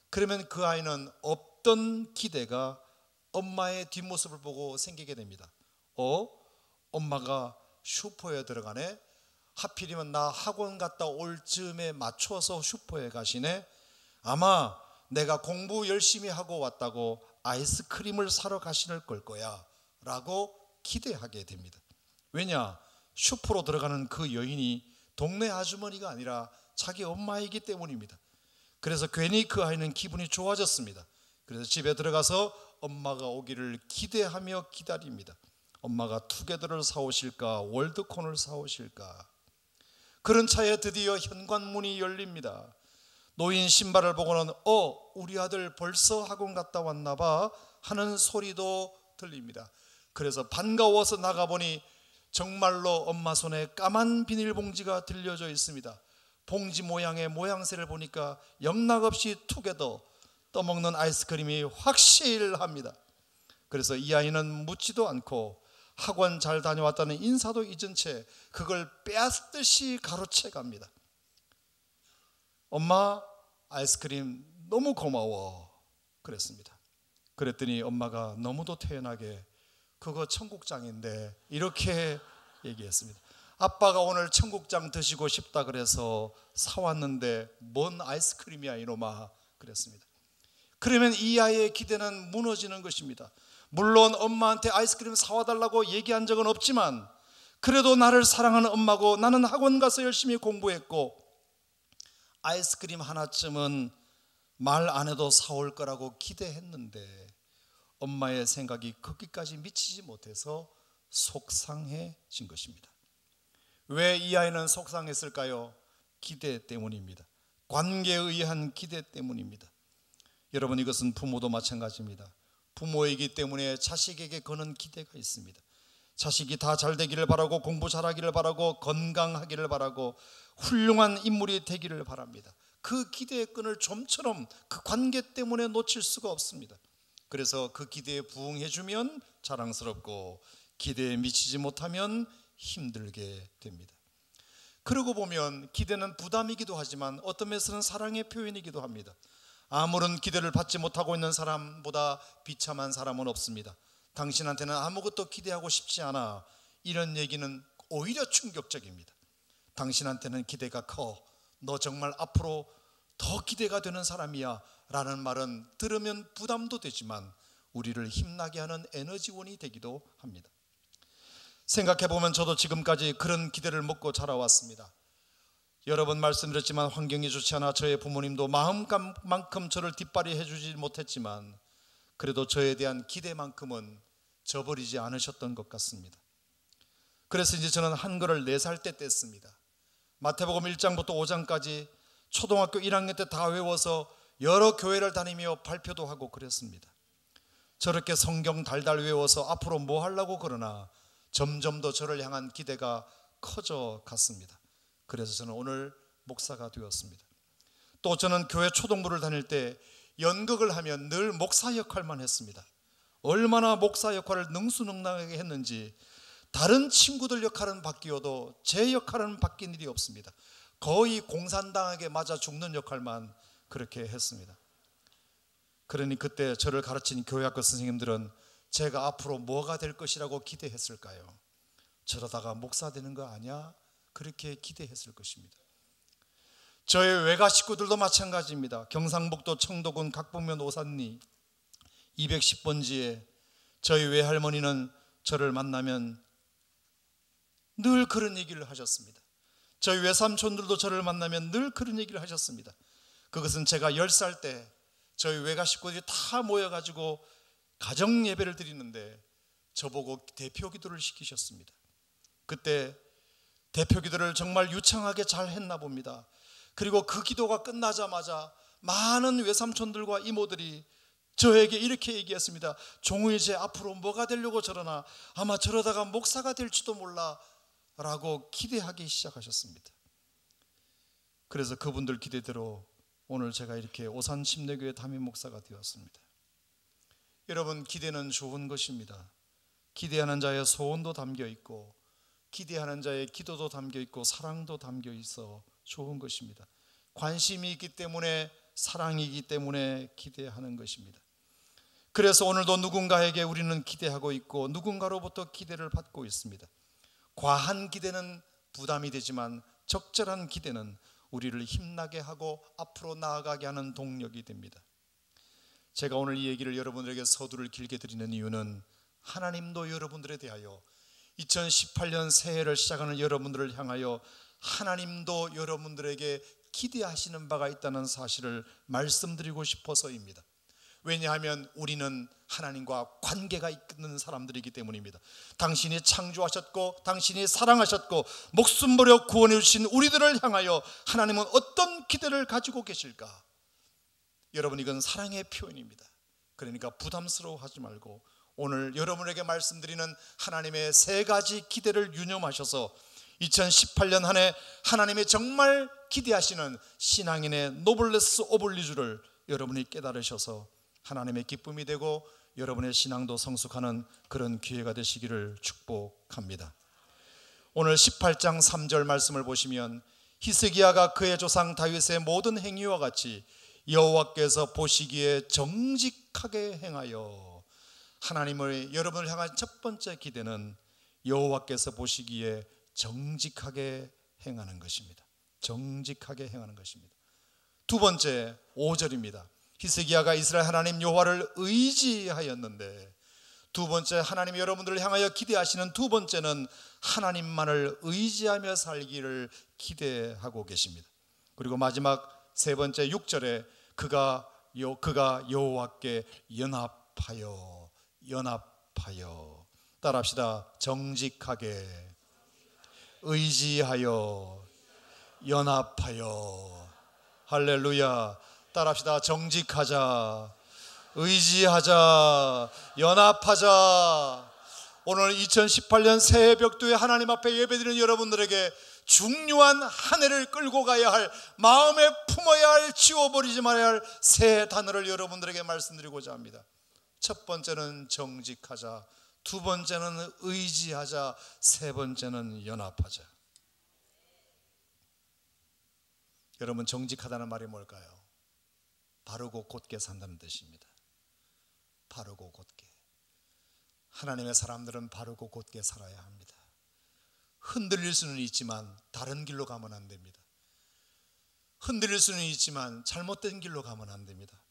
그러면 그 아이는 없던 기대가 엄마의 뒷모습을 보고 생기게 됩니다. 엄마가 슈퍼에 들어가네? 하필이면 나 학원 갔다 올 즈음에 맞춰서 슈퍼에 가시네? 아마 내가 공부 열심히 하고 왔다고 아이스크림을 사러 가시는 걸 거야 라고 기대하게 됩니다. 왜냐? 슈퍼로 들어가는 그 여인이 동네 아주머니가 아니라 자기 엄마이기 때문입니다. 그래서 괜히 그 아이는 기분이 좋아졌습니다. 그래서 집에 들어가서 엄마가 오기를 기대하며 기다립니다. 엄마가 투게더를 사오실까, 월드콘을 사오실까. 그런 차에 드디어 현관문이 열립니다. 노인 신발을 보고는 우리 아들 벌써 학원 갔다 왔나 봐 하는 소리도 들립니다. 그래서 반가워서 나가보니 정말로 엄마 손에 까만 비닐봉지가 들려져 있습니다. 봉지 모양의 모양새를 보니까 영락없이 투게더 떠먹는 아이스크림이 확실합니다. 그래서 이 아이는 묻지도 않고 학원 잘 다녀왔다는 인사도 잊은 채 그걸 빼앗듯이 가로채 갑니다. 엄마, 아이스크림 너무 고마워 그랬습니다. 그랬더니 엄마가 너무도 태연하게 그거 청국장인데 이렇게 얘기했습니다. 아빠가 오늘 청국장 드시고 싶다 그래서 사왔는데 뭔 아이스크림이야 이놈아 그랬습니다. 그러면 이 아이의 기대는 무너지는 것입니다. 물론 엄마한테 아이스크림 사와달라고 얘기한 적은 없지만 그래도 나를 사랑하는 엄마고 나는 학원 가서 열심히 공부했고 아이스크림 하나쯤은 말 안 해도 사올 거라고 기대했는데 엄마의 생각이 거기까지 미치지 못해서 속상해진 것입니다. 왜 이 아이는 속상했을까요? 기대 때문입니다. 관계에 의한 기대 때문입니다. 여러분, 이것은 부모도 마찬가지입니다. 부모이기 때문에 자식에게 거는 기대가 있습니다. 자식이 다 잘 되기를 바라고 공부 잘하기를 바라고 건강하기를 바라고 훌륭한 인물이 되기를 바랍니다. 그 기대의 끈을 좀처럼 그 관계 때문에 놓칠 수가 없습니다. 그래서 그 기대에 부응해주면 자랑스럽고 기대에 미치지 못하면 힘들게 됩니다. 그러고 보면 기대는 부담이기도 하지만 어떤 면에서는 사랑의 표현이기도 합니다. 아무런 기대를 받지 못하고 있는 사람보다 비참한 사람은 없습니다. 당신한테는 아무것도 기대하고 싶지 않아. 이런 얘기는 오히려 충격적입니다. 당신한테는 기대가 커. 너 정말 앞으로 더 기대가 되는 사람이야 라는 말은 들으면 부담도 되지만 우리를 힘나게 하는 에너지원이 되기도 합니다. 생각해보면 저도 지금까지 그런 기대를 먹고 자라왔습니다. 여러 번 말씀드렸지만 환경이 좋지 않아 저의 부모님도 마음만큼 저를 뒷발이 해주지 못했지만 그래도 저에 대한 기대만큼은 저버리지 않으셨던 것 같습니다. 그래서 이제 저는 한글을 4살 때 뗐습니다. 마태복음 1장부터 5장까지 초등학교 1학년 때 다 외워서 여러 교회를 다니며 발표도 하고 그랬습니다. 저렇게 성경 달달 외워서 앞으로 뭐 하려고 그러나 점점 더 저를 향한 기대가 커져 갔습니다. 그래서 저는 오늘 목사가 되었습니다. 또 저는 교회 초등부를 다닐 때 연극을 하면 늘 목사 역할만 했습니다. 얼마나 목사 역할을 능수능란하게 했는지 다른 친구들 역할은 바뀌어도 제 역할은 바뀐 일이 없습니다. 거의 공산당에게 맞아 죽는 역할만 그렇게 했습니다. 그러니 그때 저를 가르친 교회학교 선생님들은 제가 앞으로 뭐가 될 것이라고 기대했을까요? 저러다가 목사 되는 거 아니야? 그렇게 기대했을 것입니다. 저의 외가 식구들도 마찬가지입니다. 경상북도 청도군 각북면 오산리 210번지에 저희 외할머니는 저를 만나면 늘 그런 얘기를 하셨습니다. 저희 외삼촌들도 저를 만나면 늘 그런 얘기를 하셨습니다. 그것은 제가 10살 때 저희 외가 식구들이 다 모여가지고 가정 예배를 드리는데 저보고 대표 기도를 시키셨습니다. 그때 대표 기도를 정말 유창하게 잘 했나 봅니다. 그리고 그 기도가 끝나자마자 많은 외삼촌들과 이모들이 저에게 이렇게 얘기했습니다. 종우이 제 앞으로 뭐가 되려고 저러나 아마 저러다가 목사가 될지도 몰라 라고 기대하기 시작하셨습니다. 그래서 그분들 기대대로 오늘 제가 이렇게 오산 침례교회 담임 목사가 되었습니다. 여러분, 기대는 좋은 것입니다. 기대하는 자의 소원도 담겨 있고 기대하는 자의 기도도 담겨 있고 사랑도 담겨 있어 좋은 것입니다. 관심이 있기 때문에 사랑이기 때문에 기대하는 것입니다. 그래서 오늘도 누군가에게 우리는 기대하고 있고 누군가로부터 기대를 받고 있습니다. 과한 기대는 부담이 되지만 적절한 기대는 우리를 힘나게 하고 앞으로 나아가게 하는 동력이 됩니다. 제가 오늘 이 얘기를 여러분들에게 서두를 길게 드리는 이유는 하나님도 여러분들에 대하여 2018년 새해를 시작하는 여러분들을 향하여 하나님도 여러분들에게 기대하시는 바가 있다는 사실을 말씀드리고 싶어서입니다. 왜냐하면 우리는 하나님과 관계가 있는 사람들이기 때문입니다. 당신이 창조하셨고 당신이 사랑하셨고 목숨 버려 구원해 주신 우리들을 향하여 하나님은 어떤 기대를 가지고 계실까? 여러분, 이건 사랑의 표현입니다. 그러니까 부담스러워하지 말고 오늘 여러분에게 말씀드리는 하나님의 3가지 기대를 유념하셔서 2018년 한 해 하나님이 정말 기대하시는 신앙인의 노블레스 오블리주를 여러분이 깨달으셔서 하나님의 기쁨이 되고 여러분의 신앙도 성숙하는 그런 기회가 되시기를 축복합니다. 오늘 18장 3절 말씀을 보시면 히스기야가 그의 조상 다윗의 모든 행위와 같이 여호와께서 보시기에 정직하게 행하여, 하나님을 여러분을 향한 첫 번째 기대는 여호와께서 보시기에 정직하게 행하는 것입니다. 정직하게 행하는 것입니다. 두 번째 5절입니다. 히스기야가 이스라엘 하나님 여호와를 의지하였는데, 두 번째 하나님 여러분들을 향하여 기대하시는 두 번째는 하나님만을 의지하며 살기를 기대하고 계십니다. 그리고 마지막 세 번째 6절에 그가 여호와께 연합하여 따라합시다. 정직하게 의지하여 연합하여. 할렐루야. 따라합시다. 정직하자, 의지하자, 연합하자. 오늘 2018년 새해 벽두에 하나님 앞에 예배드리는 여러분들에게 중요한 한 해를 끌고 가야 할, 마음에 품어야 할, 지워버리지 말아야 할 새 단어를 여러분들에게 말씀드리고자 합니다. 첫 번째는 정직하자, 두 번째는 의지하자, 세 번째는 연합하자. 여러분, 정직하다는 말이 뭘까요? 바르고 곧게 산다는 뜻입니다. 바르고 곧게. 하나님의 사람들은 바르고 곧게 살아야 합니다. 흔들릴 수는 있지만 다른 길로 가면 안 됩니다. 흔들릴 수는 있지만 잘못된 길로 가면 안 됩니다.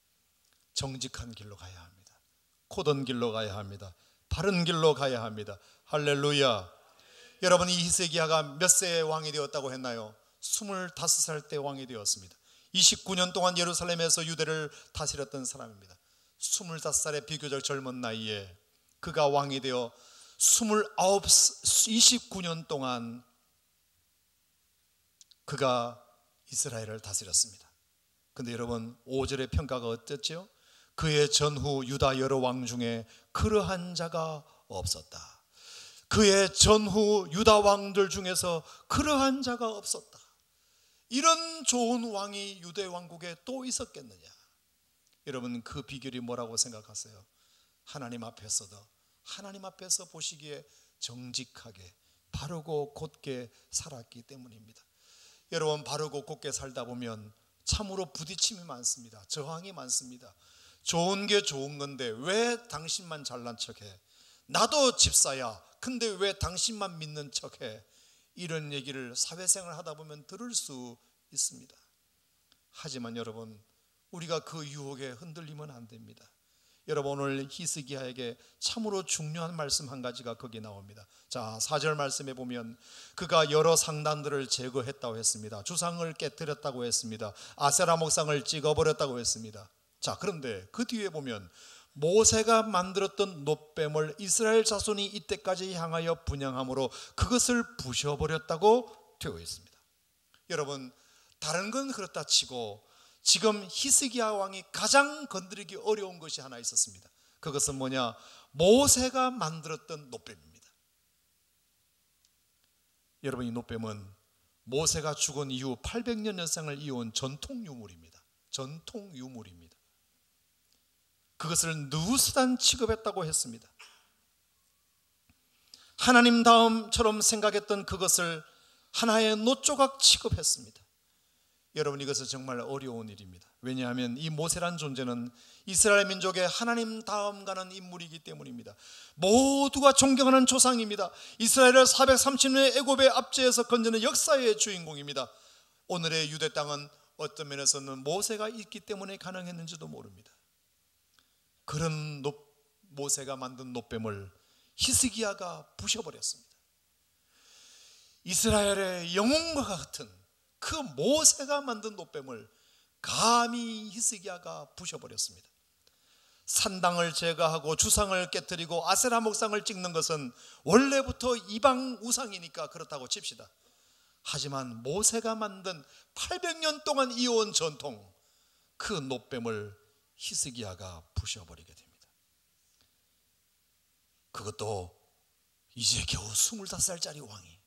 정직한 길로 가야 합니다. 고든 길로 가야 합니다. 바른 길로 가야 합니다. 할렐루야. 여러분, 이 히스기야가 몇 세에 왕이 되었다고 했나요? 25살 때 왕이 되었습니다. 29년 동안 예루살렘에서 유대를 다스렸던 사람입니다. 25살의 비교적 젊은 나이에 그가 왕이 되어 29년 동안 그가 이스라엘을 다스렸습니다. 근데 여러분 5절의 평가가 어땠죠? 그의 전후 유다 여러 왕 중에 그러한 자가 없었다. 그의 전후 유다 왕들 중에서 그러한 자가 없었다. 이런 좋은 왕이 유대 왕국에 또 있었겠느냐? 여러분 그 비결이 뭐라고 생각하세요? 하나님 앞에서 보시기에 정직하게 바르고 곧게 살았기 때문입니다. 여러분 바르고 곧게 살다 보면 참으로 부딪힘이 많습니다. 저항이 많습니다. 좋은 게 좋은 건데 왜 당신만 잘난 척해? 나도 집사야. 근데 왜 당신만 믿는 척해? 이런 얘기를 사회생활 하다 보면 들을 수 있습니다. 하지만 여러분 우리가 그 유혹에 흔들리면 안 됩니다. 여러분 오늘 히스기야에게 참으로 중요한 말씀 한 가지가 거기 나옵니다. 자 4절 말씀에 보면 그가 여러 상단들을 제거했다고 했습니다. 주상을 깨뜨렸다고 했습니다. 아세라 목상을 찍어버렸다고 했습니다. 자 그런데 그 뒤에 보면 모세가 만들었던 놋뱀을 이스라엘 자손이 이때까지 향하여 분향함으로 그것을 부셔버렸다고 되어 있습니다. 여러분 다른 건 그렇다 치고 지금 히스기야 왕이 가장 건드리기 어려운 것이 하나 있었습니다. 그것은 뭐냐? 모세가 만들었던 놋뱀입니다. 여러분 이 놋뱀은 모세가 죽은 이후 800년 연상을 이어온 전통 유물입니다. 전통 유물입니다. 그것을 누수단 취급했다고 했습니다. 하나님 다음처럼 생각했던 그것을 하나의 놋조각 취급했습니다. 여러분 이것은 정말 어려운 일입니다. 왜냐하면 이 모세란 존재는 이스라엘 민족의 하나님 다음 가는 인물이기 때문입니다. 모두가 존경하는 조상입니다. 이스라엘을 430년의 애굽의 압제에서 건지는 역사의 주인공입니다. 오늘의 유대 땅은 어떤 면에서는 모세가 있기 때문에 가능했는지도 모릅니다. 그런 모세가 만든 놋뱀을 히스기야가 부셔버렸습니다. 이스라엘의 영웅과 같은 그 모세가 만든 놋뱀을 감히 히스기야가 부셔버렸습니다. 산당을 제거하고 주상을 깨뜨리고 아세라 목상을 찍는 것은 원래부터 이방 우상이니까 그렇다고 칩시다. 하지만 모세가 만든 800년 동안 이어온 전통 그 놋뱀을 히스기야가 부셔버리게 됩니다. 그것도 이제 겨우 25살짜리 왕이.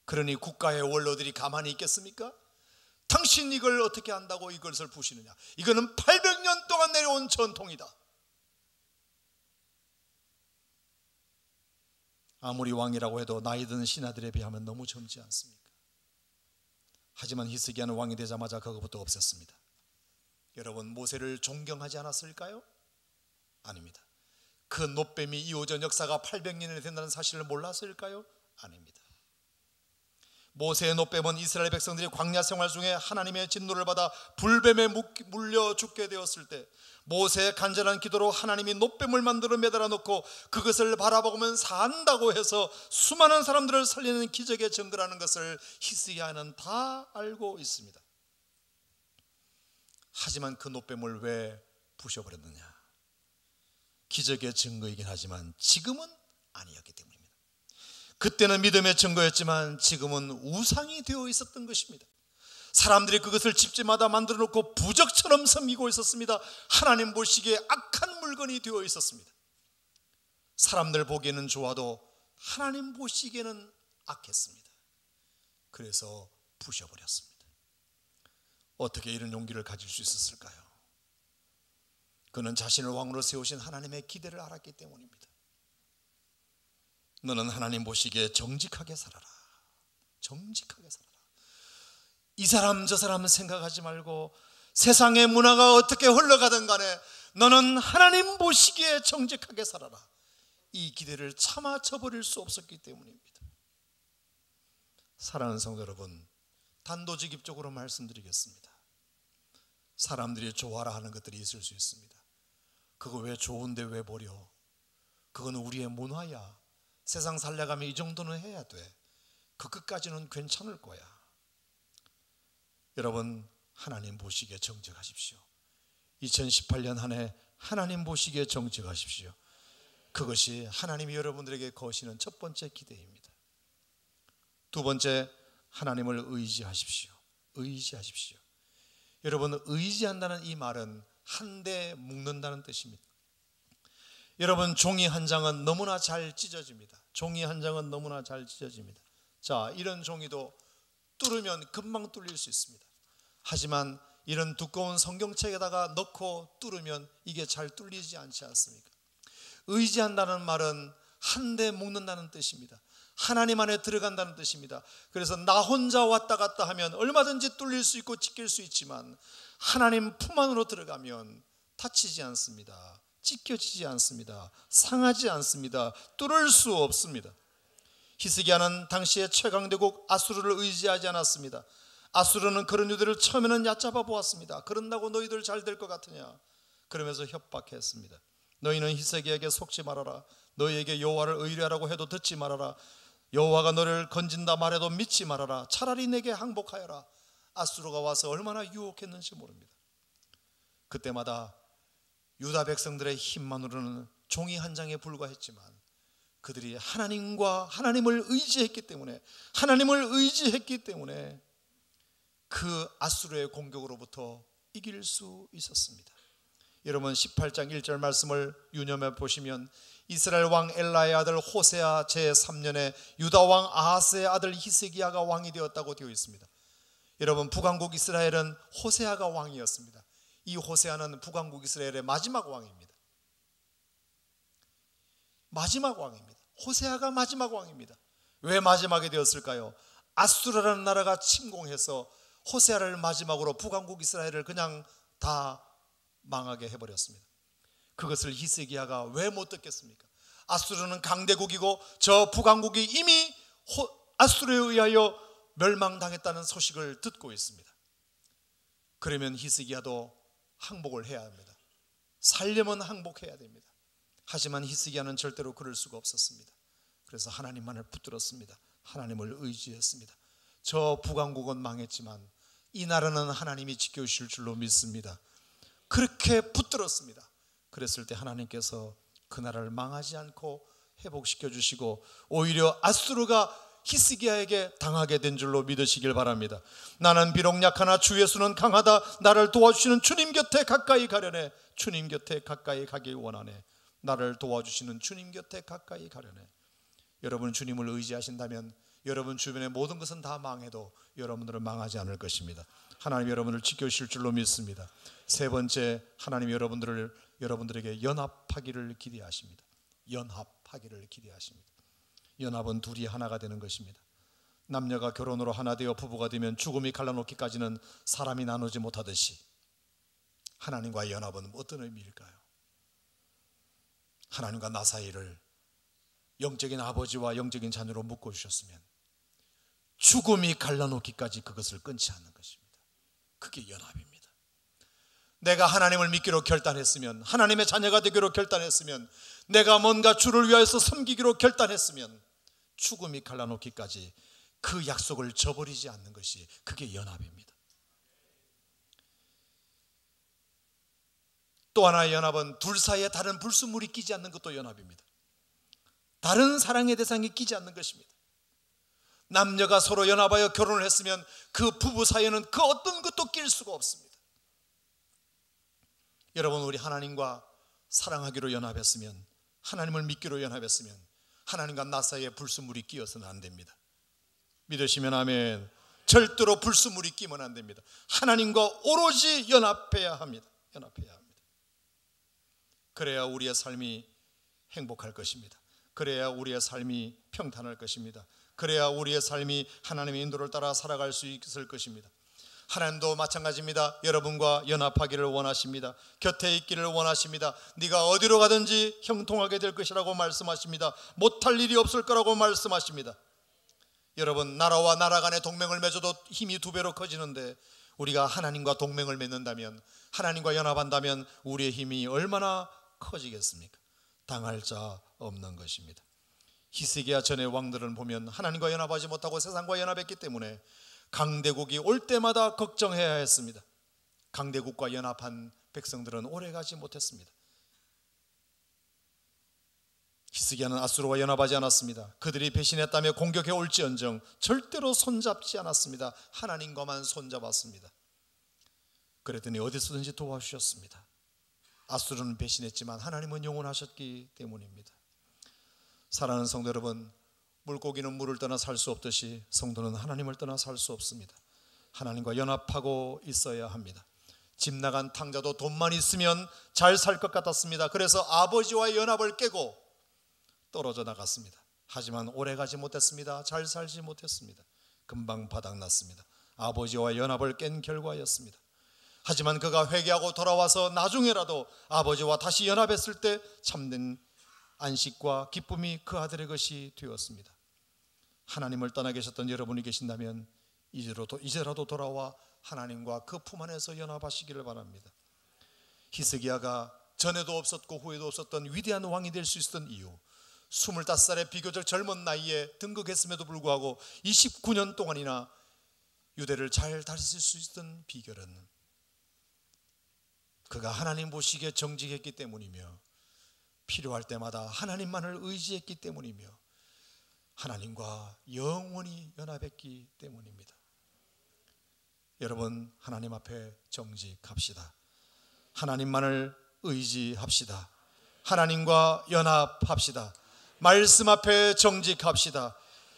그러니 국가의 원로들이 가만히 있겠습니까? 당신 이걸 어떻게 한다고 이것을 부시느냐? 이거는 800년 동안 내려온 전통이다. 아무리 왕이라고 해도 나이 든 신하들에 비하면 너무 젊지 않습니까? 하지만 히스기야는 왕이 되자마자 그것부터 없앴습니다. 여러분 모세를 존경하지 않았을까요? 아닙니다. 그 놋뱀이 이어진 역사가 800년이 된다는 사실을 몰랐을까요? 아닙니다. 모세의 놋뱀은 이스라엘 백성들이 광야 생활 중에 하나님의 진노를 받아 불뱀에 물려 죽게 되었을 때 모세의 간절한 기도로 하나님이 놋뱀을 만들어 매달아 놓고 그것을 바라보면 산다고 해서 수많은 사람들을 살리는 기적의 증거라는 것을 히스기야는 다 알고 있습니다. 하지만 그 놋뱀을 왜 부셔버렸느냐? 기적의 증거이긴 하지만 지금은 아니었기 때문입니다. 그때는 믿음의 증거였지만 지금은 우상이 되어 있었던 것입니다. 사람들이 그것을 집집마다 만들어 놓고 부적처럼 섬기고 있었습니다. 하나님 보시기에 악한 물건이 되어 있었습니다. 사람들 보기에는 좋아도 하나님 보시기에는 악했습니다. 그래서 부셔버렸습니다. 어떻게 이런 용기를 가질 수 있었을까요? 그는 자신을 왕으로 세우신 하나님의 기대를 알았기 때문입니다. 너는 하나님 보시기에 정직하게 살아라. 정직하게 살아라. 이 사람 저 사람 생각하지 말고 세상의 문화가 어떻게 흘러가든 간에 너는 하나님 보시기에 정직하게 살아라. 이 기대를 차마 저버릴 수 없었기 때문입니다. 사랑하는 성도 여러분, 단도직입적으로 말씀드리겠습니다. 사람들이 좋아라 하는 것들이 있을 수 있습니다. 그거 왜 좋은데 왜 버려? 그거는 우리의 문화야. 세상 살려가면 이 정도는 해야 돼. 그 끝까지는 괜찮을 거야. 여러분, 하나님 보시기에 정직하십시오. 2018년 한 해 하나님 보시기에 정직하십시오. 그것이 하나님이 여러분들에게 거시는 첫 번째 기대입니다. 두 번째, 하나님을 의지하십시오. 의지하십시오. 여러분, 의지한다는 이 말은 한데 묶는다는 뜻입니다. 여러분, 종이 한 장은 너무나 잘 찢어집니다. 종이 한 장은 너무나 잘 찢어집니다. 자, 이런 종이도 뚫으면 금방 뚫릴 수 있습니다. 하지만 이런 두꺼운 성경책에다가 넣고 뚫으면 이게 잘 뚫리지 않지 않습니까? 의지한다는 말은 한데 묶는다는 뜻입니다. 하나님 안에 들어간다는 뜻입니다. 그래서 나 혼자 왔다 갔다 하면 얼마든지 뚫릴 수 있고 찢길 수 있지만 하나님 품 안으로 들어가면 다치지 않습니다. 찢겨지지 않습니다. 상하지 않습니다. 뚫을 수 없습니다. 히스기야는 당시의 최강대국 아수르를 의지하지 않았습니다. 아수르는 그런 유대를 처음에는 얕잡아 보았습니다. 그런다고 너희들 잘 될 것 같으냐? 그러면서 협박했습니다. 너희는 히스기야에게 속지 말아라. 너희에게 여호와를 의뢰하라고 해도 듣지 말아라. 여호와가 너를 건진다 말해도 믿지 말아라. 차라리 내게 항복하여라. 아수르가 와서 얼마나 유혹했는지 모릅니다. 그때마다 유다 백성들의 힘만으로는 종이 한 장에 불과했지만 그들이 하나님을 의지했기 때문에 그 아수르의 공격으로부터 이길 수 있었습니다. 여러분, 18장 1절 말씀을 유념해 보시면 이스라엘 왕 엘라의 아들 호세아 제3년에 유다 왕 아하스의 아들 히스기야가 왕이 되었다고 되어 있습니다. 여러분, 북왕국 이스라엘은 호세아가 왕이었습니다. 이 호세아는 북왕국 이스라엘의 마지막 왕입니다. 호세아가 마지막 왕입니다. 왜 마지막이 되었을까요? 아수르라는 나라가 침공해서 호세아를 마지막으로 북왕국 이스라엘을 그냥 다 망하게 해버렸습니다. 그것을 히스기야가 왜 못 듣겠습니까? 아수르는 강대국이고 저 북왕국이 이미 아수르에 의하여 멸망당했다는 소식을 듣고 있습니다. 그러면 히스기야도 항복을 해야 합니다. 살려면 항복해야 됩니다. 하지만 히스기야는 절대로 그럴 수가 없었습니다. 그래서 하나님만을 붙들었습니다. 하나님을 의지했습니다. 저 북왕국은 망했지만 이 나라는 하나님이 지켜주실 줄로 믿습니다. 그렇게 붙들었습니다. 그랬을 때 하나님께서 그 나라를 망하지 않고 회복시켜 주시고 오히려 아수르가 히스기야에게 당하게 된 줄로 믿으시길 바랍니다. 나는 비록 약하나 주 예수는 강하다. 나를 도와주시는 주님 곁에 가까이 가려네. 주님 곁에 가까이 가길 원하네. 나를 도와주시는 주님 곁에 가까이 가려네. 여러분, 주님을 의지하신다면 여러분 주변의 모든 것은 다 망해도 여러분들은 망하지 않을 것입니다. 하나님 여러분을 지켜주실 줄로 믿습니다. 세 번째, 하나님 여러분들에게 연합하기를 기대하십니다. 연합하기를 기대하십니다. 연합은 둘이 하나가 되는 것입니다. 남녀가 결혼으로 하나 되어 부부가 되면 죽음이 갈라놓기까지는 사람이 나누지 못하듯이 하나님과의 연합은 어떤 의미일까요? 하나님과 나 사이를 영적인 아버지와 영적인 자녀로 묶어주셨으면 죽음이 갈라놓기까지 그것을 끊지 않는 것입니다. 그게 연합입니다. 내가 하나님을 믿기로 결단했으면, 하나님의 자녀가 되기로 결단했으면, 내가 뭔가 주를 위하여서 섬기기로 결단했으면 죽음이 갈라놓기까지 그 약속을 저버리지 않는 것이 그게 연합입니다. 또 하나의 연합은 둘 사이에 다른 불순물이 끼지 않는 것도 연합입니다. 다른 사랑의 대상이 끼지 않는 것입니다. 남녀가 서로 연합하여 결혼을 했으면 그 부부 사이에는 그 어떤 것도 낄 수가 없습니다. 여러분, 우리 하나님과 사랑하기로 연합했으면, 하나님을 믿기로 연합했으면 하나님과 나 사이에 불순물이 끼어서는 안 됩니다. 믿으시면 아멘. 절대로 불순물이 끼면 안 됩니다. 하나님과 오로지 연합해야 합니다. 연합해야 합니다. 그래야 우리의 삶이 행복할 것입니다. 그래야 우리의 삶이 평탄할 것입니다. 그래야 우리의 삶이 하나님의 인도를 따라 살아갈 수 있을 것입니다. 하나님도 마찬가지입니다. 여러분과 연합하기를 원하십니다. 곁에 있기를 원하십니다. 네가 어디로 가든지 형통하게 될 것이라고 말씀하십니다. 못할 일이 없을 거라고 말씀하십니다. 여러분, 나라와 나라 간의 동맹을 맺어도 힘이 2배로 커지는데 우리가 하나님과 동맹을 맺는다면, 하나님과 연합한다면 우리의 힘이 얼마나 커지겠습니까? 당할 자 없는 것입니다. 히스기야 전의 왕들을 보면 하나님과 연합하지 못하고 세상과 연합했기 때문에 강대국이 올 때마다 걱정해야 했습니다. 강대국과 연합한 백성들은 오래가지 못했습니다. 히스기야는 아수르와 연합하지 않았습니다. 그들이 배신했다며 공격해 올지언정 절대로 손잡지 않았습니다. 하나님과만 손잡았습니다. 그랬더니 어디서든지 도와주셨습니다. 아수르는 배신했지만 하나님은 영원하셨기 때문입니다. 사랑하는 성도 여러분, 물고기는 물을 떠나 살 수 없듯이 성도는 하나님을 떠나 살 수 없습니다. 하나님과 연합하고 있어야 합니다. 집 나간 탕자도 돈만 있으면 잘 살 것 같았습니다. 그래서 아버지와의 연합을 깨고 떨어져 나갔습니다. 하지만 오래가지 못했습니다. 잘 살지 못했습니다. 금방 바닥났습니다. 아버지와 연합을 깬 결과였습니다. 하지만 그가 회개하고 돌아와서 나중에라도 아버지와 다시 연합했을 때 참된 안식과 기쁨이 그 아들의 것이 되었습니다. 하나님을 떠나 계셨던 여러분이 계신다면 이제라도 돌아와 하나님과 그 품 안에서 연합하시기를 바랍니다. 히스기야가 전에도 없었고 후에도 없었던 위대한 왕이 될 수 있었던 이유, 25살의 비교적 젊은 나이에 등극했음에도 불구하고 29년 동안이나 유대를 잘 다스릴 수 있었던 비결은 그가 하나님 보시기에 정직했기 때문이며 필요할 때마다 하나님만을 의지했기 때문이며 하나님과 영원히 연합했기 때문입니다. 여러분, 하나님 앞에 정직합시다. 하나님만을 의지합시다. 하나님과 연합합시다. 말씀 앞에 정직합시다.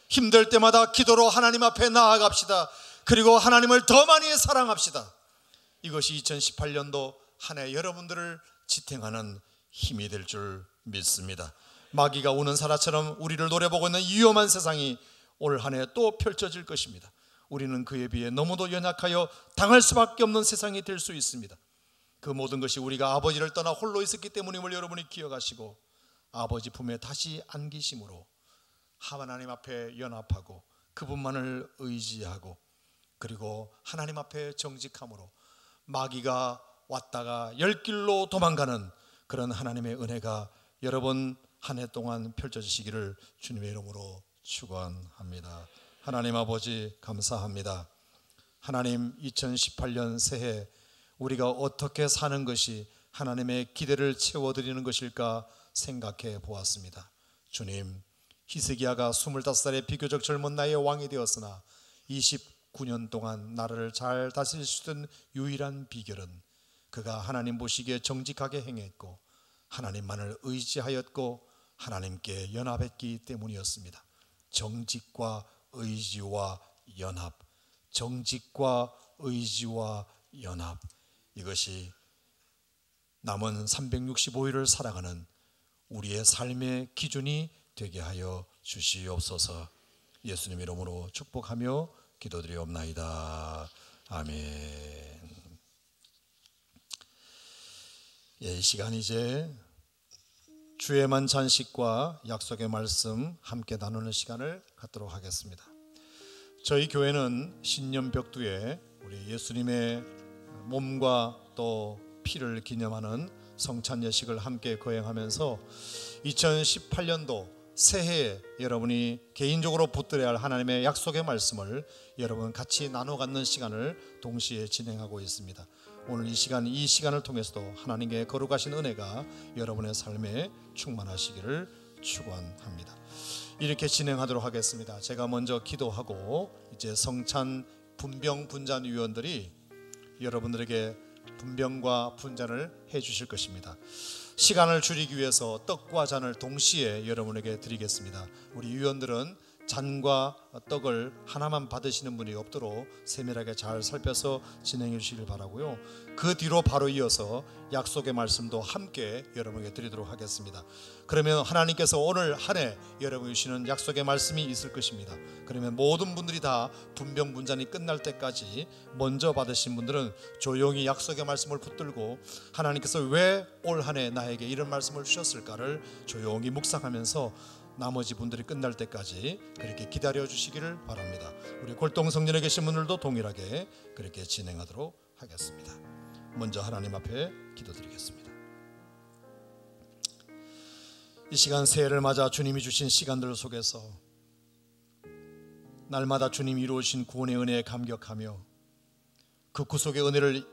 힘들 때마다 기도로 하나님 앞에 나아갑시다. 그리고 하나님을 더 많이 사랑합시다. 이것이 2018년도 한 해 여러분들을 지탱하는 힘이 될 줄 믿습니다. 마귀가 우는 사라처럼 우리를 노려보고 있는 위험한 세상이 올 한 해 또 펼쳐질 것입니다. 우리는 그에 비해 너무도 연약하여 당할 수밖에 없는 세상이 될 수 있습니다. 그 모든 것이 우리가 아버지를 떠나 홀로 있었기 때문임을 여러분이 기억하시고 아버지 품에 다시 안기심으로 하나님 앞에 연합하고 그분만을 의지하고 그리고 하나님 앞에 정직함으로 마귀가 왔다가 열 길로 도망가는 그런 하나님의 은혜가 여러분 한 해 동안 펼쳐지시기를 주님의 이름으로 축원합니다. 하나님 아버지 감사합니다. 하나님, 2018년 새해 우리가 어떻게 사는 것이 하나님의 기대를 채워드리는 것일까 생각해 보았습니다. 주님, 히스기야가 25살의 비교적 젊은 나이에 왕이 되었으나 29년 동안 나라를 잘 다스릴 수 있는 유일한 비결은 그가 하나님 보시기에 정직하게 행했고 하나님만을 의지하였고 하나님께 연합했기 때문이었습니다. 정직과 의지와 연합, 정직과 의지와 연합, 이것이 남은 365일을 살아가는 우리의 삶의 기준이 되게 하여 주시옵소서. 예수님 이름으로 축복하며 기도드리옵나이다. 아멘. 이 시간 이제 주의만 잔식과 약속의 말씀 함께 나누는 시간을 갖도록 하겠습니다. 저희 교회는 신년 벽두에 우리 예수님의 몸과 또 피를 기념하는 성찬 예식을 함께 거행하면서 2018년도 새해에 여러분이 개인적으로 붙들어야 할 하나님의 약속의 말씀을 여러분 같이 나눠 갖는 시간을 동시에 진행하고 있습니다. 오늘 이 시간을 통해서도 하나님의 거룩하신 은혜가 여러분의 삶에 충만하시기를 축원합니다. 이렇게 진행하도록 하겠습니다. 제가 먼저 기도하고 이제 성찬 분병 분잔 위원들이 여러분들에게 분병과 분잔을 해 주실 것입니다. 시간을 줄이기 위해서 떡과 잔을 동시에 여러분에게 드리겠습니다. 우리 위원들은 잔과 떡을 하나만 받으시는 분이 없도록 세밀하게 잘 살펴서 진행해 주시길 바라고요. 그 뒤로 바로 이어서 약속의 말씀도 함께 여러분에게 드리도록 하겠습니다. 그러면 하나님께서 오늘 한 해 여러분이 주시는 약속의 말씀이 있을 것입니다. 그러면 모든 분들이 다 분병 분잔이 끝날 때까지 먼저 받으신 분들은 조용히 약속의 말씀을 붙들고 하나님께서 왜 올 한 해 나에게 이런 말씀을 주셨을까를 조용히 묵상하면서 나머지 분들이 끝날 때까지 그렇게 기다려 주시기를 바랍니다. 우리 골동성전에 계신 분들도 동일하게 그렇게 진행하도록 하겠습니다. 먼저 하나님 앞에 기도드리겠습니다. 이 시간 새해를 맞아 주님이 주신 시간들 속에서 날마다 주님이 이루어진 구원의 은혜에 감격하며 그 구속의 은혜를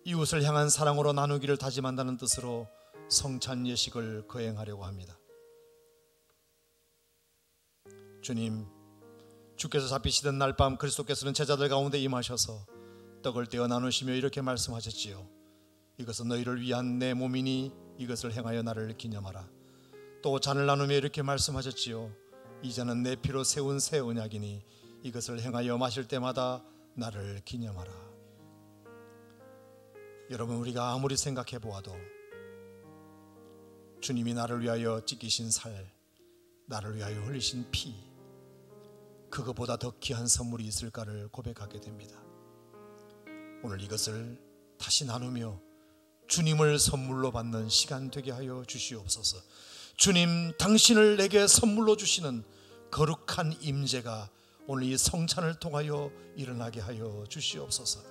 이웃을 향한 사랑으로 나누기를 다짐한다는 뜻으로 성찬 예식을 거행하려고 합니다. 주님, 주께서 잡히시던 날 밤 그리스도께서는 제자들 가운데 임하셔서 떡을 떼어 나누시며 이렇게 말씀하셨지요. 이것은 너희를 위한 내 몸이니 이것을 행하여 나를 기념하라. 또 잔을 나누며 이렇게 말씀하셨지요. 이 잔은 내 피로 세운 새 언약이니 이것을 행하여 마실 때마다 나를 기념하라. 여러분, 우리가 아무리 생각해 보아도 주님이 나를 위하여 찢기신 살, 나를 위하여 흘리신 피, 그것보다 더 귀한 선물이 있을까를 고백하게 됩니다. 오늘 이것을 다시 나누며 주님을 선물로 받는 시간 되게 하여 주시옵소서. 주님, 당신을 내게 선물로 주시는 거룩한 임재가 오늘 이 성찬을 통하여 일어나게 하여 주시옵소서.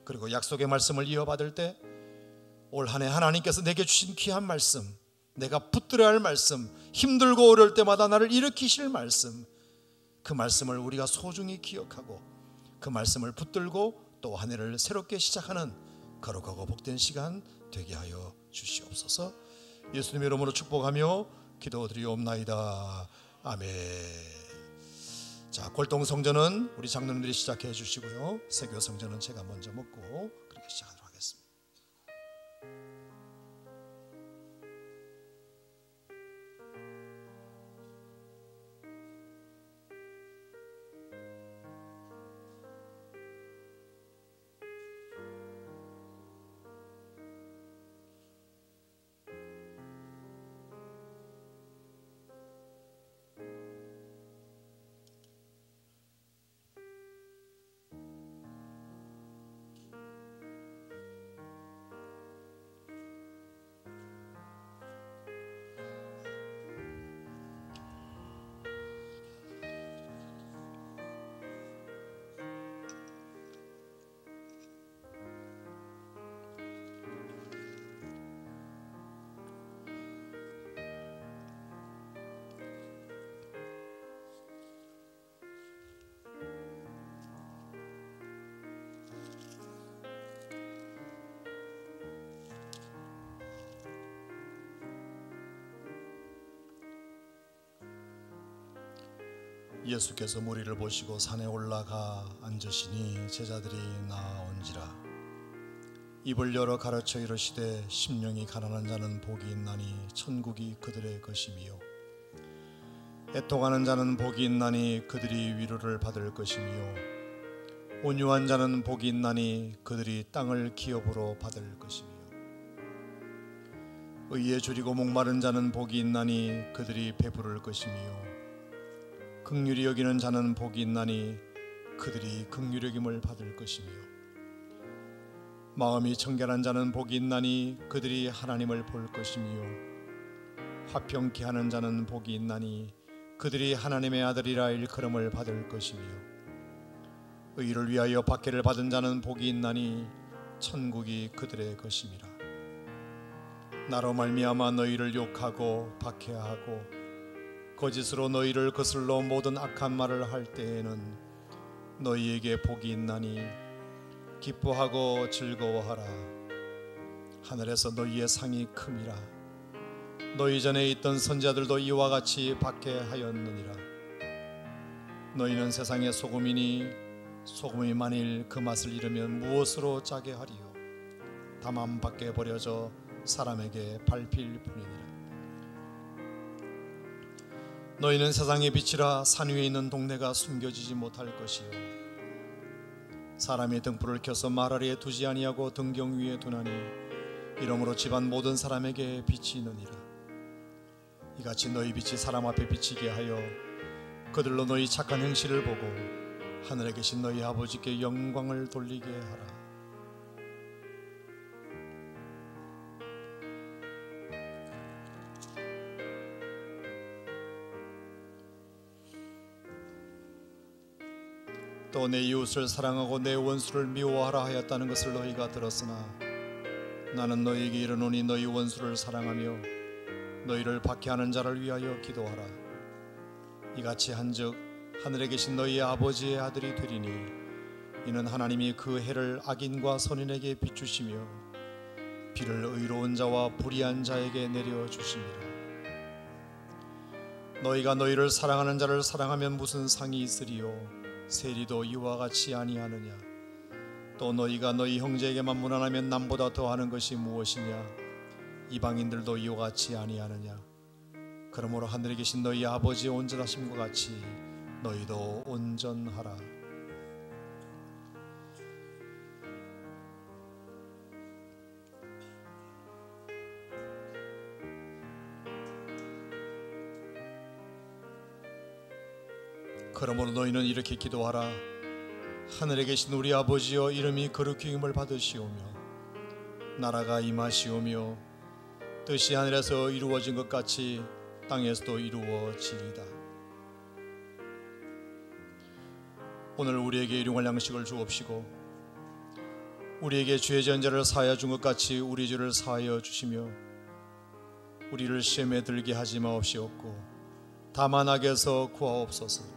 그리고 약속의 말씀을 이어받을 때 올 한 해 하나님께서 내게 주신 귀한 말씀, 내가 붙들어야 할 말씀, 힘들고 어려울 때마다 나를 일으키실 말씀, 그 말씀을 우리가 소중히 기억하고 그 말씀을 붙들고 또 한 해를 새롭게 시작하는 거룩하고 복된 시간 되게 하여 주시옵소서. 예수님의 이름으로 축복하며 기도드리옵나이다. 아멘. 자, 골동성전은 우리 장로님들이 시작해 주시고요, 세교성전은 제가 먼저 먹고 그렇게 시작하도록 하겠습니다. 예수께서 무리를 보시고 산에 올라가 앉으시니 제자들이 나아온지라. 입을 열어 가르쳐 이르시되 심령이 가난한 자는 복이 있나니 천국이 그들의 것이미요, 애통하는 자는 복이 있나니 그들이 위로를 받을 것이미요, 온유한 자는 복이 있나니 그들이 땅을 기업으로 받을 것이미요, 의에 줄이고 목마른 자는 복이 있나니 그들이 배부를 것이미요, 긍휼히 여기는 자는 복이 있나니 그들이 긍휼히 여김을 받을 것이며, 마음이 청결한 자는 복이 있나니 그들이 하나님을 볼 것이며, 화평케 하는 자는 복이 있나니 그들이 하나님의 아들이라 일컬음을 받을 것이며, 의를 위하여 박해를 받은 자는 복이 있나니 천국이 그들의 것임이라. 나로 말미암아 너희를 욕하고 박해하고 거짓으로 너희를 거슬러 모든 악한 말을 할 때에는 너희에게 복이 있나니 기뻐하고 즐거워하라. 하늘에서 너희의 상이 큼이라. 너희 전에 있던 선지자들도 이와 같이 박해하였느니라. 너희는 세상의 소금이니 소금이 만일 그 맛을 잃으면 무엇으로 짜게 하리요. 다만 밖에 버려져 사람에게 밟힐 뿐이니라. 너희는 세상의 빛이라. 산 위에 있는 동네가 숨겨지지 못할 것이요, 사람이 등불을 켜서 말 아래에 두지 아니하고 등경 위에 두나니 이러므로 집안 모든 사람에게 빛이 있느니라. 이같이 너희 빛이 사람 앞에 비치게 하여 그들로 너희 착한 행실을 보고 하늘에 계신 너희 아버지께 영광을 돌리게 하라. 또 내 이웃을 사랑하고 내 원수를 미워하라 하였다는 것을 너희가 들었으나 나는 너희에게 이르노니 너희 원수를 사랑하며 너희를 박해하는 자를 위하여 기도하라. 이같이 한즉 하늘에 계신 너희의 아버지의 아들이 되리니 이는 하나님이 그 해를 악인과 선인에게 비추시며 비를 의로운 자와 불의한 자에게 내려주심이라. 너희가 너희를 사랑하는 자를 사랑하면 무슨 상이 있으리요? 세리도 이와 같이 아니하느냐? 또 너희가 너희 형제에게만 무난하면 남보다 더하는 것이 무엇이냐? 이방인들도 이와 같이 아니하느냐? 그러므로 하늘에 계신 너희 아버지의 온전하심과 같이 너희도 온전하라. 그러므로 너희는 이렇게 기도하라. 하늘에 계신 우리 아버지여, 이름이 거룩히 여김을 받으시오며 나라가 임하시오며 뜻이 하늘에서 이루어진 것 같이 땅에서도 이루어지리이다. 오늘 우리에게 일용할 양식을 주옵시고 우리에게 죄 지은 자를 사하여 준 것 같이 우리 죄를 사하여 주시며 우리를 시험에 들게 하지 마옵시옵고 다만 악에서 구하옵소서.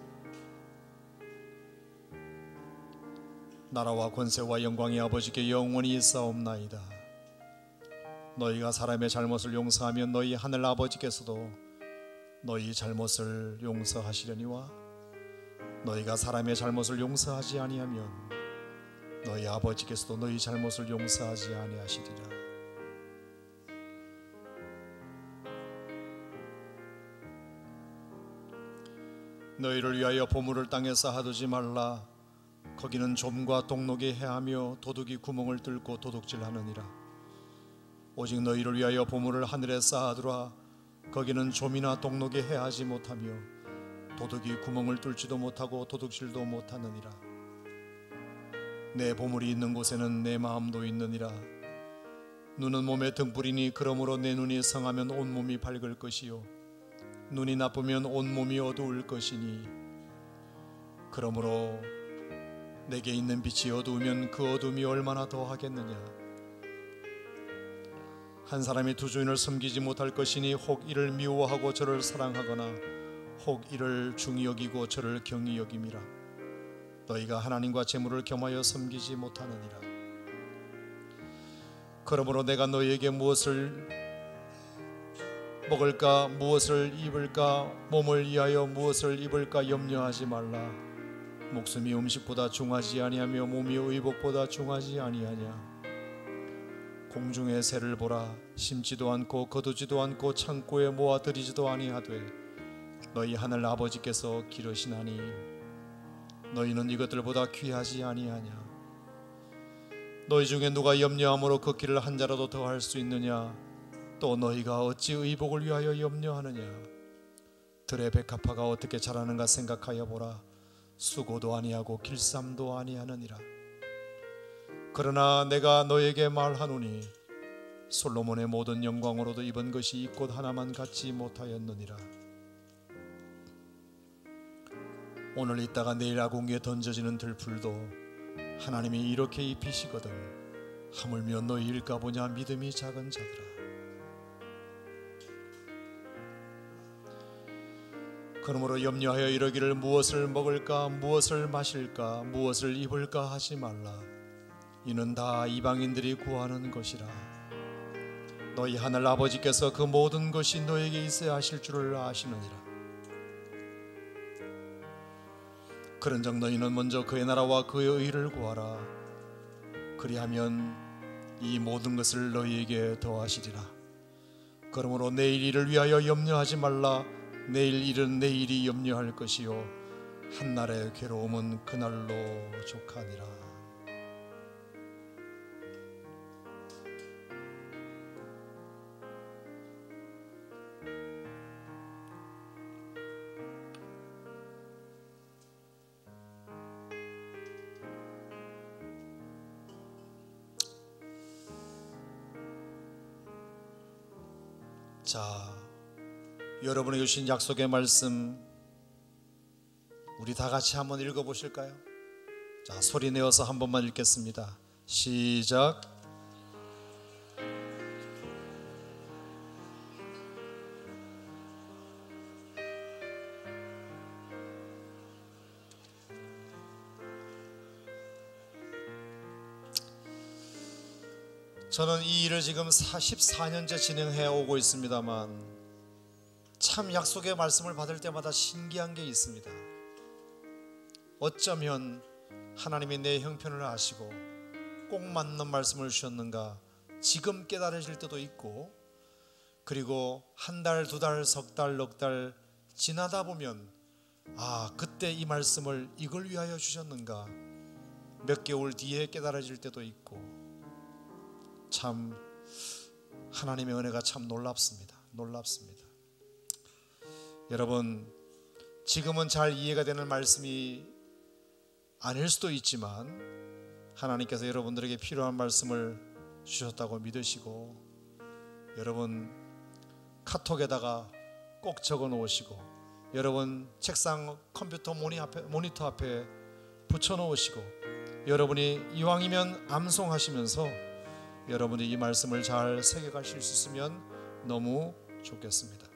나라와 권세와 영광이 아버지께 영원히 있사옵나이다. 너희가 사람의 잘못을 용서하면 너희 하늘 아버지께서도 너희 잘못을 용서하시려니와 너희가 사람의 잘못을 용서하지 아니하면 너희 아버지께서도 너희 잘못을 용서하지 아니하시리라. 너희를 위하여 보물을 땅에 쌓아두지 말라. 거기는 좀과 동록이 해하며 도둑이 구멍을 뚫고 도둑질하느니라. 오직 너희를 위하여 보물을 하늘에 쌓아두라. 거기는 좀이나 동록이 해하지 못하며 도둑이 구멍을 뚫지도 못하고 도둑질도 못하느니라. 내 보물이 있는 곳에는 내 마음도 있느니라. 눈은 몸의 등불이니 그러므로 내 눈이 성하면 온몸이 밝을 것이요 눈이 나쁘면 온몸이 어두울 것이니 그러므로 내게 있는 빛이 어두우면 그 어둠이 얼마나 더하겠느냐. 한 사람이 두 주인을 섬기지 못할 것이니 혹 이를 미워하고 저를 사랑하거나 혹 이를 중히 여기고 저를 경히 여김이라. 너희가 하나님과 재물을 겸하여 섬기지 못하느니라. 그러므로 내가 너희에게 무엇을 먹을까 무엇을 입을까 몸을 위하여 무엇을 입을까 염려하지 말라. 목숨이 음식보다 중하지 아니하며 몸이 의복보다 중하지 아니하냐. 공중의 새를 보라. 심지도 않고 거두지도 않고 창고에 모아들이지도 아니하되 너희 하늘 아버지께서 기르시나니 너희는 이것들보다 귀하지 아니하냐. 너희 중에 누가 염려함으로 그 길을 한 자라도 더 할 수 있느냐. 또 너희가 어찌 의복을 위하여 염려하느냐. 들의 백합화가 어떻게 자라는가 생각하여 보라. 수고도 아니하고 길쌈도 아니하느니라. 그러나 내가 너에게 말하노니 솔로몬의 모든 영광으로도 입은 것이 이 꽃 하나만 갖지 못하였느니라. 오늘 있다가 내일 아궁이에 던져지는 들풀도 하나님이 이렇게 입히시거든 하물며 너희일까 보냐. 믿음이 작은 자들아. 그러므로 염려하여 이러기를 무엇을 먹을까 무엇을 마실까 무엇을 입을까 하지 말라. 이는 다 이방인들이 구하는 것이라. 너희 하늘 아버지께서 그 모든 것이 너에게 있어야 하실 줄을 아시느니라. 그런즉 너희는 먼저 그의 나라와 그의 의를 구하라. 그리하면 이 모든 것을 너희에게 더하시리라. 그러므로 내일 일을 위하여 염려하지 말라. 내일 일은 내일이 염려할 것이요 한날의 괴로움은 그날로 족하니라. 자, 여러분에게 주신 약속의 말씀 우리 다 같이 한번 읽어보실까요? 자, 소리 내어서 한 번만 읽겠습니다. 시작. 저는 이 일을 지금 14년째 진행해 오고 있습니다만 참 약속의 말씀을 받을 때마다 신기한 게 있습니다. 어쩌면 하나님이 내 형편을 아시고 꼭 맞는 말씀을 주셨는가 지금 깨달으실 때도 있고, 그리고 한 달, 두 달, 석 달, 넉 달 지나다 보면 아, 그때 이 말씀을 이걸 위하여 주셨는가 몇 개월 뒤에 깨달아질 때도 있고, 참 하나님의 은혜가 참 놀랍습니다. 놀랍습니다. 여러분, 지금은 잘 이해가 되는 말씀이 아닐 수도 있지만 하나님께서 여러분들에게 필요한 말씀을 주셨다고 믿으시고, 여러분 카톡에다가 꼭 적어 놓으시고, 여러분 책상 컴퓨터 모니터 앞에 붙여 놓으시고, 여러분이 이왕이면 암송하시면서 여러분이 이 말씀을 잘 새겨가실 수 있으면 너무 좋겠습니다.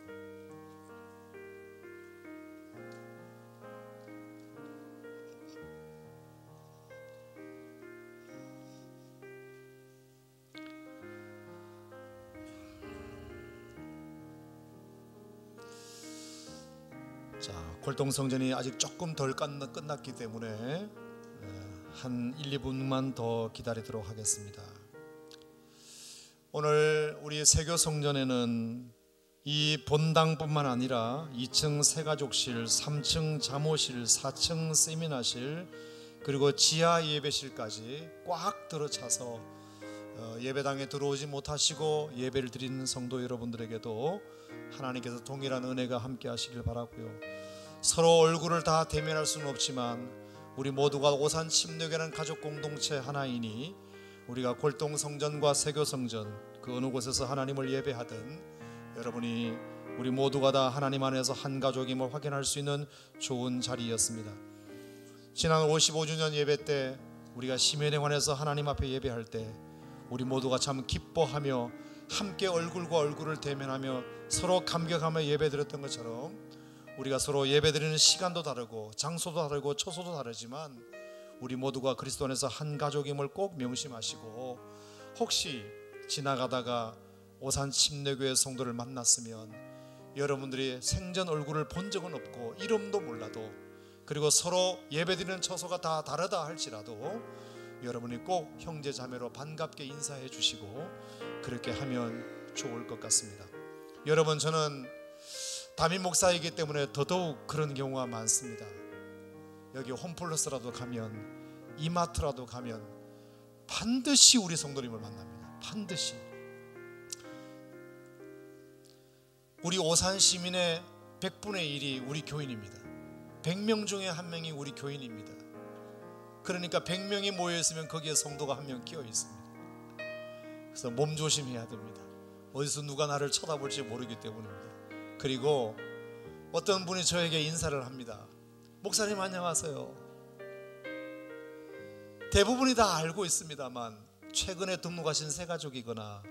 자, 골동성전이 아직 조금 덜 끝났기 때문에 한 1, 2분만 더 기다리도록 하겠습니다. 오늘 우리 세교성전에는 이 본당뿐만 아니라 2층 새가족실, 3층 잠옷실, 4층 세미나실, 그리고 지하 예배실까지 꽉 들어차서 예배당에 들어오지 못하시고 예배를 드리는 성도 여러분들에게도 하나님께서 동일한 은혜가 함께 하시길 바라고요. 서로 얼굴을 다 대면할 수는 없지만 우리 모두가 오산 침례교회라는 가족 공동체 하나이니 우리가 골동성전과 세교성전 그 어느 곳에서 하나님을 예배하든 여러분이 우리 모두가 다 하나님 안에서 한 가족임을 확인할 수 있는 좋은 자리였습니다. 지난 55주년 예배 때 우리가 심연회관에서 하나님 앞에 예배할 때 우리 모두가 참 기뻐하며 함께 얼굴과 얼굴을 대면하며 서로 감격하며 예배드렸던 것처럼 우리가 서로 예배드리는 시간도 다르고 장소도 다르고 처소도 다르지만 우리 모두가 그리스도 안에서 한 가족임을 꼭 명심하시고, 혹시 지나가다가 오산 침례교회 성도를 만났으면 여러분들이 생전 얼굴을 본 적은 없고 이름도 몰라도, 그리고 서로 예배드리는 처소가 다 다르다 할지라도 여러분이 꼭 형제 자매로 반갑게 인사해 주시고 그렇게 하면 좋을 것 같습니다. 여러분, 저는 담임 목사이기 때문에 더더욱 그런 경우가 많습니다. 여기 홈플러스라도 가면, 이마트라도 가면 반드시 우리 성도님을 만납니다. 반드시. 우리 오산 시민의 100분의 1이 우리 교인입니다. 100명 중에 한 명이 우리 교인입니다. 그러니까 100명이 모여있으면 거기에 성도가 한 명 끼어 있습니다. 그래서 몸조심해야 됩니다. 어디서 누가 나를 쳐다볼지 모르기 때문입니다. 그리고 어떤 분이 저에게 인사를 합니다. 목사님 안녕하세요. 대부분이 다 알고 있습니다만 최근에 등록하신 새가족이거나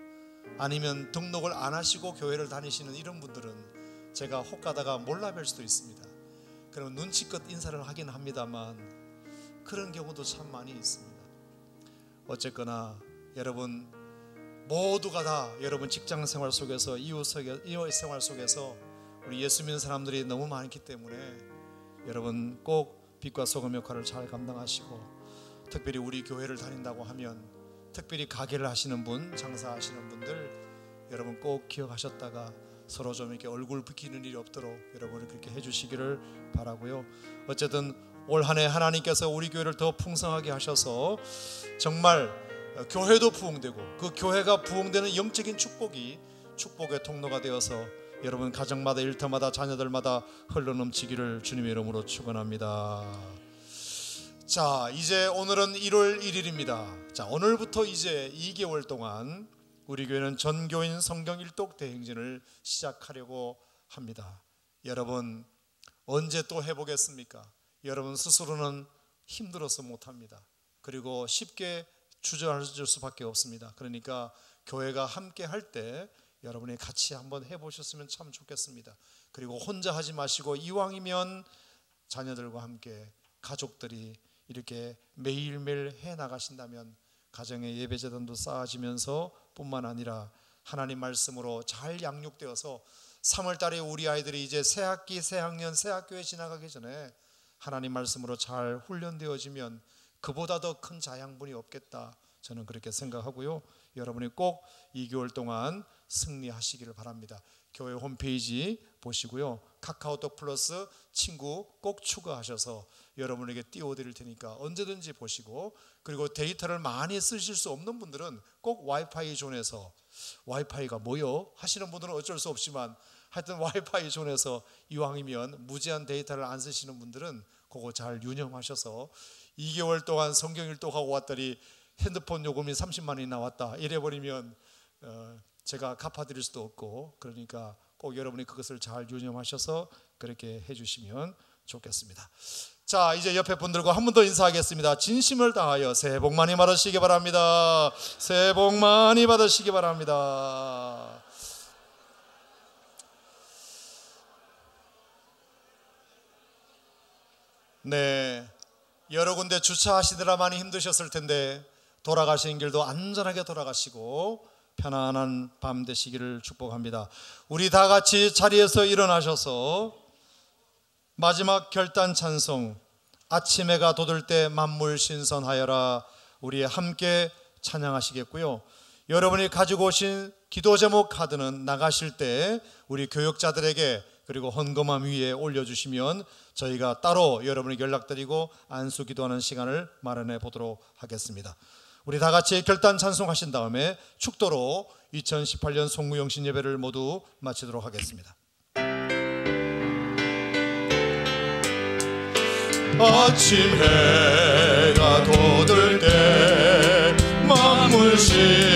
아니면 등록을 안 하시고 교회를 다니시는 이런 분들은 제가 혹 가다가 몰라뵐 수도 있습니다. 그러면 눈치껏 인사를 하긴 합니다만 그런 경우도 참 많이 있습니다. 어쨌거나 여러분 모두가 다 여러분 직장 생활 속에서 이웃 생활 속에서 우리 예수 믿는 사람들이 너무 많기 때문에 여러분 꼭 빛과 소금 역할을 잘 감당하시고, 특별히 우리 교회를 다닌다고 하면 특별히 가게를 하시는 분, 장사하시는 분들 여러분 꼭 기억하셨다가 서로 좀 이렇게 얼굴 붉히는 일이 없도록 여러분이 그렇게 해주시기를 바라고요. 어쨌든 올 한 해 하나님께서 우리 교회를 더 풍성하게 하셔서 정말 교회도 부흥되고 그 교회가 부흥되는 영적인 축복의 통로가 되어서 여러분 가정마다 일터마다 자녀들마다 흘러넘치기를 주님의 이름으로 축원합니다. 자, 이제 오늘은 1월 1일입니다. 자, 오늘부터 이제 2개월 동안 우리 교회는 전교인 성경 일독 대행진을 시작하려고 합니다. 여러분 언제 또 해보겠습니까? 여러분 스스로는 힘들어서 못합니다. 그리고 쉽게 주저할 수밖에 없습니다. 그러니까 교회가 함께 할 때 여러분이 같이 한번 해보셨으면 참 좋겠습니다. 그리고 혼자 하지 마시고 이왕이면 자녀들과 함께 가족들이 이렇게 매일매일 해 나가신다면 가정의 예배재단도 쌓아지면서 뿐만 아니라 하나님 말씀으로 잘 양육되어서 3월달에 우리 아이들이 이제 새학기, 새학년, 새학교에 지나가기 전에 하나님 말씀으로 잘 훈련되어지면 그보다 더 큰 자양분이 없겠다, 저는 그렇게 생각하고요. 여러분이 꼭 2개월 동안 승리하시기를 바랍니다. 교회 홈페이지 보시고요, 카카오톡 플러스 친구 꼭 추가하셔서 여러분에게 띄워드릴 테니까 언제든지 보시고, 그리고 데이터를 많이 쓰실 수 없는 분들은 꼭 와이파이 존에서, 와이파이가 뭐요? 하시는 분들은 어쩔 수 없지만 하여튼 와이파이 존에서 이왕이면 무제한 데이터를 안 쓰시는 분들은 그거 잘 유념하셔서 2개월 동안 성경 일독하고 왔더니 핸드폰 요금이 30만 원이 나왔다 이래버리면 제가 갚아드릴 수도 없고, 그러니까 꼭 여러분이 그것을 잘 유념하셔서 그렇게 해주시면 좋겠습니다. 자, 이제 옆에 분들과 한 번 더 인사하겠습니다. 진심을 다하여 새해 복 많이 받으시기 바랍니다. 새해 복 많이 받으시기 바랍니다. 네, 여러 군데 주차하시느라 많이 힘드셨을 텐데 돌아가시는 길도 안전하게 돌아가시고 편안한 밤 되시기를 축복합니다. 우리 다 같이 자리에서 일어나셔서 마지막 결단 찬송 아침 해가 돋을 때 만물 신선하여라 우리 함께 찬양하시겠고요. 여러분이 가지고 오신 기도 제목 카드는 나가실 때 우리 교역자들에게 그리고 헌금함 위에 올려주시면 저희가 따로 여러분에게 연락드리고 안수 기도하는 시간을 마련해 보도록 하겠습니다. 우리 다 같이 결단 찬송하신 다음에 축도로 2018년 송구영신 예배를 모두 마치도록 하겠습니다. 아침 해가 돋을 때 만물 신선하여라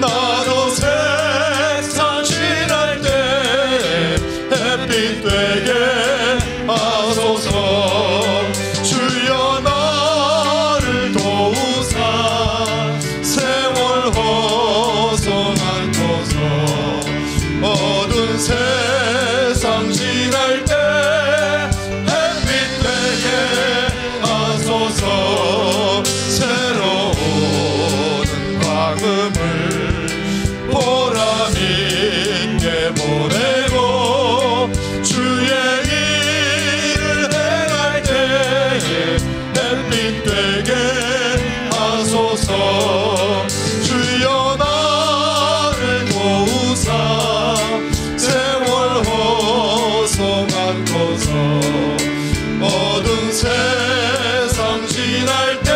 나도 세상 지날 때 햇빛 되게 하소서 주여 나를 도우사 세월 허송하소서 어두운 세상 지날 때 새로운 방음을 보람있게 보내고 주의 일을 행할 때에 햇빛 되게 하소서 주여 나를 도우사 세월 허송하소서 어두운 세상 지날 때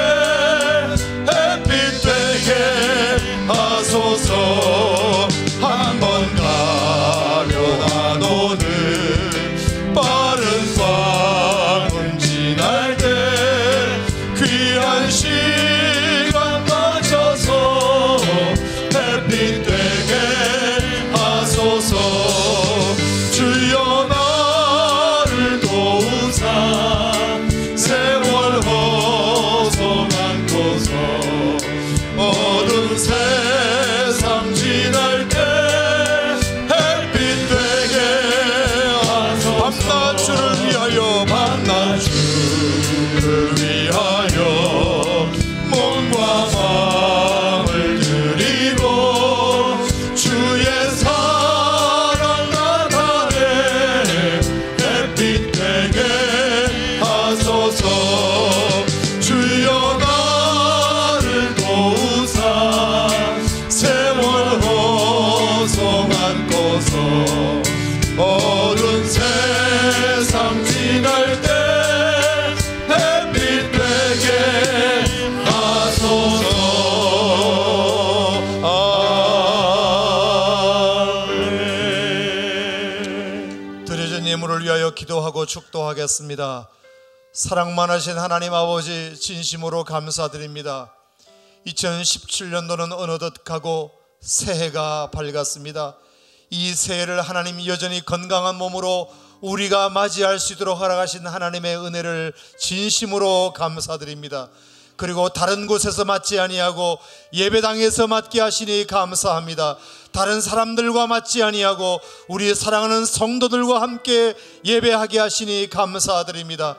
햇빛 되게 하소서 한 번 가면 안 오는 빠른 밤은 지날 때 귀한 시간 맞춰서 햇빛 되게 하소서 주여 나를 도우사 세월 허송하소서 어두운 세상 지날 때 햇빛 되게 하소서 밤낮주를 위하여 밤낮주를 위하여 몸과 마음을 드리고 주의 사랑 나타내 햇빛 되게 하소서 주여 나를 도우사 세월 허송하소서 어두운 세상 지날 때 햇빛 되게 하소서 아멘. 드려진 예물을 위하여 기도하고 축도하겠습니다. 사랑 많으신 하나님 아버지 진심으로 감사드립니다. 2017년도는 어느덧 가고 새해가 밝았습니다. 이 새해를 하나님 여전히 건강한 몸으로 우리가 맞이할 수 있도록 허락하신 하나님의 은혜를 진심으로 감사드립니다. 그리고 다른 곳에서 맞지 아니하고 예배당에서 맞게 하시니 감사합니다. 다른 사람들과 맞지 아니하고 우리 사랑하는 성도들과 함께 예배하게 하시니 감사드립니다.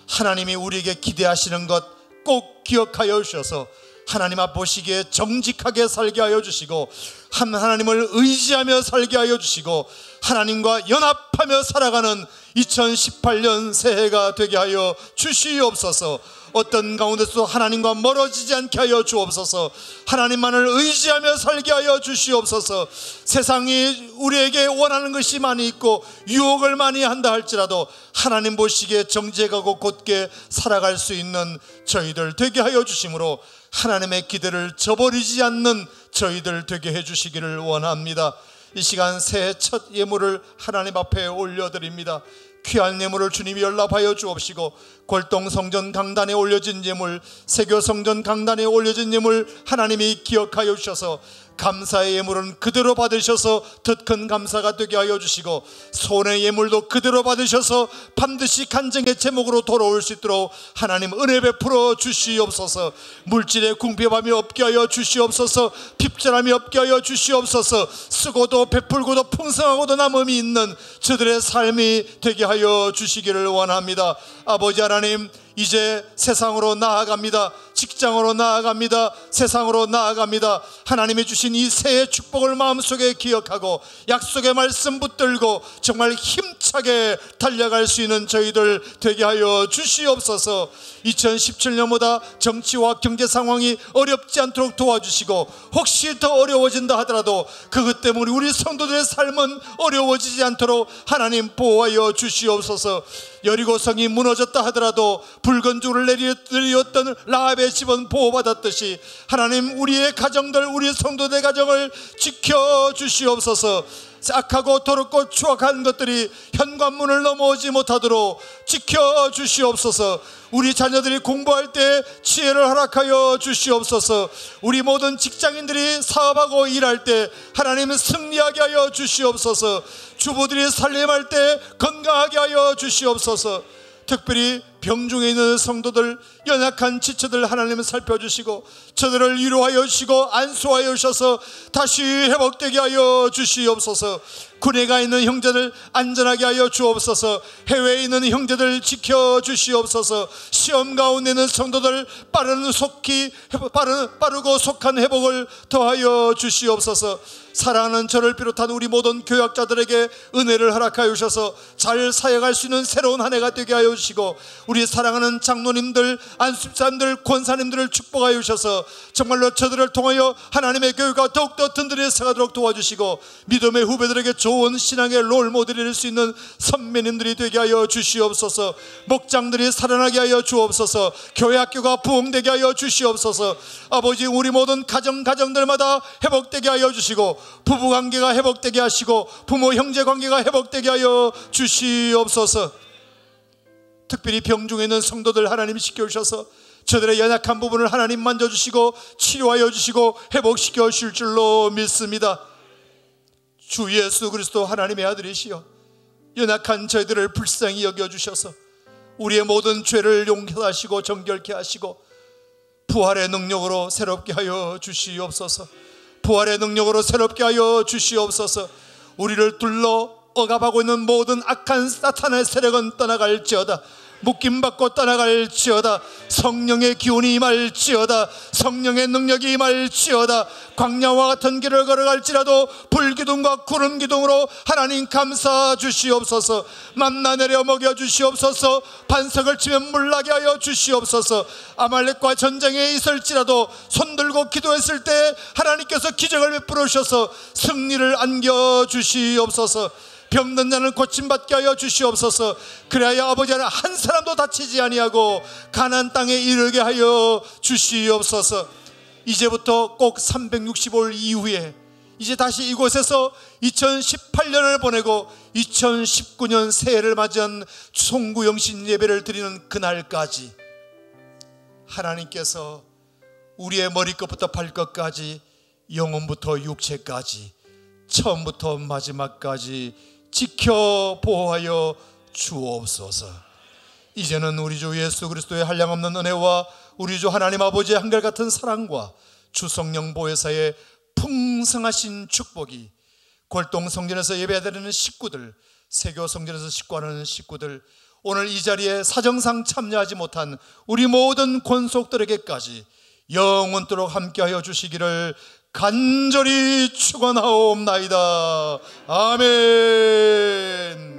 하나님이 우리에게 기대하시는 것 꼭 기억하여 주셔서 하나님 앞 보시기에 정직하게 살게 하여 주시고 하나님을 의지하며 살게 하여 주시고 하나님과 연합하며 살아가는 2018년 새해가 되게 하여 주시옵소서. 어떤 가운데서도 하나님과 멀어지지 않게 하여 주옵소서. 하나님만을 의지하며 살게 하여 주시옵소서. 세상이 우리에게 원하는 것이 많이 있고 유혹을 많이 한다 할지라도 하나님 보시기에 정직하고 곧게 살아갈 수 있는 저희들 되게 하여 주심으로 하나님의 기대를 저버리지 않는 저희들 되게 해주시기를 원합니다. 이 시간 새해 첫 예물을 하나님 앞에 올려드립니다. 귀한 예물을 주님이 연락하여 주옵시고 골동성전 강단에 올려진 예물, 세교성전 강단에 올려진 예물 하나님이 기억하여 주셔서 감사의 예물은 그대로 받으셔서 더 큰 감사가 되게 하여 주시고 손의 예물도 그대로 받으셔서 반드시 간증의 제목으로 돌아올 수 있도록 하나님 은혜 베풀어 주시옵소서. 물질의 궁핍함이 없게 하여 주시옵소서. 핍절함이 없게 하여 주시옵소서. 쓰고도 베풀고도 풍성하고도 남음이 있는 저들의 삶이 되게 하여 주시기를 원합니다. 아버지 하나님, 이제 세상으로 나아갑니다. 직장으로 나아갑니다. 세상으로 나아갑니다. 하나님이 주신 이 새해 축복을 마음속에 기억하고 약속의 말씀 붙들고 정말 힘차게 달려갈 수 있는 저희들 되게 하여 주시옵소서. 2017년보다 정치와 경제 상황이 어렵지 않도록 도와주시고 혹시 더 어려워진다 하더라도 그것 때문에 우리 성도들의 삶은 어려워지지 않도록 하나님 보호하여 주시옵소서. 여리고성이 무너졌다 하더라도 붉은 줄을 내리었던 라합의 집은 보호받았듯이 하나님 우리의 가정들, 우리 성도들의 가정을 지켜주시옵소서. 악하고 더럽고 추악한 것들이 현관문을 넘어오지 못하도록 지켜주시옵소서. 우리 자녀들이 공부할 때 지혜를 허락하여 주시옵소서. 우리 모든 직장인들이 사업하고 일할 때 하나님 승리하게 하여 주시옵소서. 주부들이 살림할 때 건강하게 하여 주시옵소서. 특별히 병중에 있는 성도들, 연약한 지체들 하나님은 살펴주시고 저들을 위로하여 주시고 안수하여 주셔서 다시 회복되게 하여 주시옵소서. 군에 가 있는 형제들 안전하게 하여 주옵소서. 해외에 있는 형제들 지켜주시옵소서. 시험 가운데 있는 성도들 빠르고 속한 회복을 더하여 주시옵소서. 사랑하는 저를 비롯한 우리 모든 교역자들에게 은혜를 허락하여 주셔서 잘 사역할 수 있는 새로운 한 해가 되게 하여 주시고 우리 사랑하는 장로님들, 안수사님들, 권사님들을 축복하여 주셔서 정말로 저들을 통하여 하나님의 교회가 더욱더 든든히 서가도록 도와주시고 믿음의 후배들에게 좋은 신앙의 롤모델이 될 수 있는 선배님들이 되게 하여 주시옵소서. 목장들이 살아나게 하여 주옵소서. 교회 학교가 부흥되게 하여 주시옵소서. 아버지, 우리 모든 가정들마다 회복되게 하여 주시고 부부관계가 회복되게 하시고 부모 형제관계가 회복되게 하여 주시옵소서. 특별히 병중에 있는 성도들 하나님 지켜주셔서 저들의 연약한 부분을 하나님 만져주시고 치료하여 주시고 회복시켜 주실 줄로 믿습니다. 주 예수 그리스도 하나님의 아들이시여 연약한 저희들을 불쌍히 여겨주셔서 우리의 모든 죄를 용서하시고 정결케 하시고 부활의 능력으로 새롭게 하여 주시옵소서. 부활의 능력으로 새롭게 하여 주시옵소서. 우리를 둘러 억압하고 있는 모든 악한 사탄의 세력은 떠나갈지어다. 묶임받고 떠나갈지어다. 성령의 기운이 임할지어다. 성령의 능력이 임할지어다. 광야와 같은 길을 걸어갈지라도 불기둥과 구름기둥으로 하나님 감사 주시옵소서. 만나 내려 먹여 주시옵소서. 반석을 치면 물나게 하여 주시옵소서. 아말렉과 전쟁에 있을지라도 손들고 기도했을 때 하나님께서 기적을 베풀어 주셔서 승리를 안겨 주시옵소서. 병든 자는 고침받게 하여 주시옵소서. 그래야 아버지 하나님 한 사람도 다치지 아니하고 가나안 땅에 이르게 하여 주시옵소서. 이제부터 꼭 365일 이후에 이제 다시 이곳에서 2018년을 보내고 2019년 새해를 맞이한 송구영신 예배를 드리는 그날까지 하나님께서 우리의 머리끝부터 발끝까지 영혼부터 육체까지 처음부터 마지막까지 지켜 보호하여 주옵소서. 이제는 우리 주 예수 그리스도의 한량없는 은혜와 우리 주 하나님 아버지의 한결같은 사랑과 주 성령 보혜사의 풍성하신 축복이 골동 성전에서 예배드리는 식구들, 세교 성전에서 식구하는 식구들, 오늘 이 자리에 사정상 참여하지 못한 우리 모든 권속들에게까지 영원토록 함께하여 주시기를 간절히 축원하옵나이다. 아멘.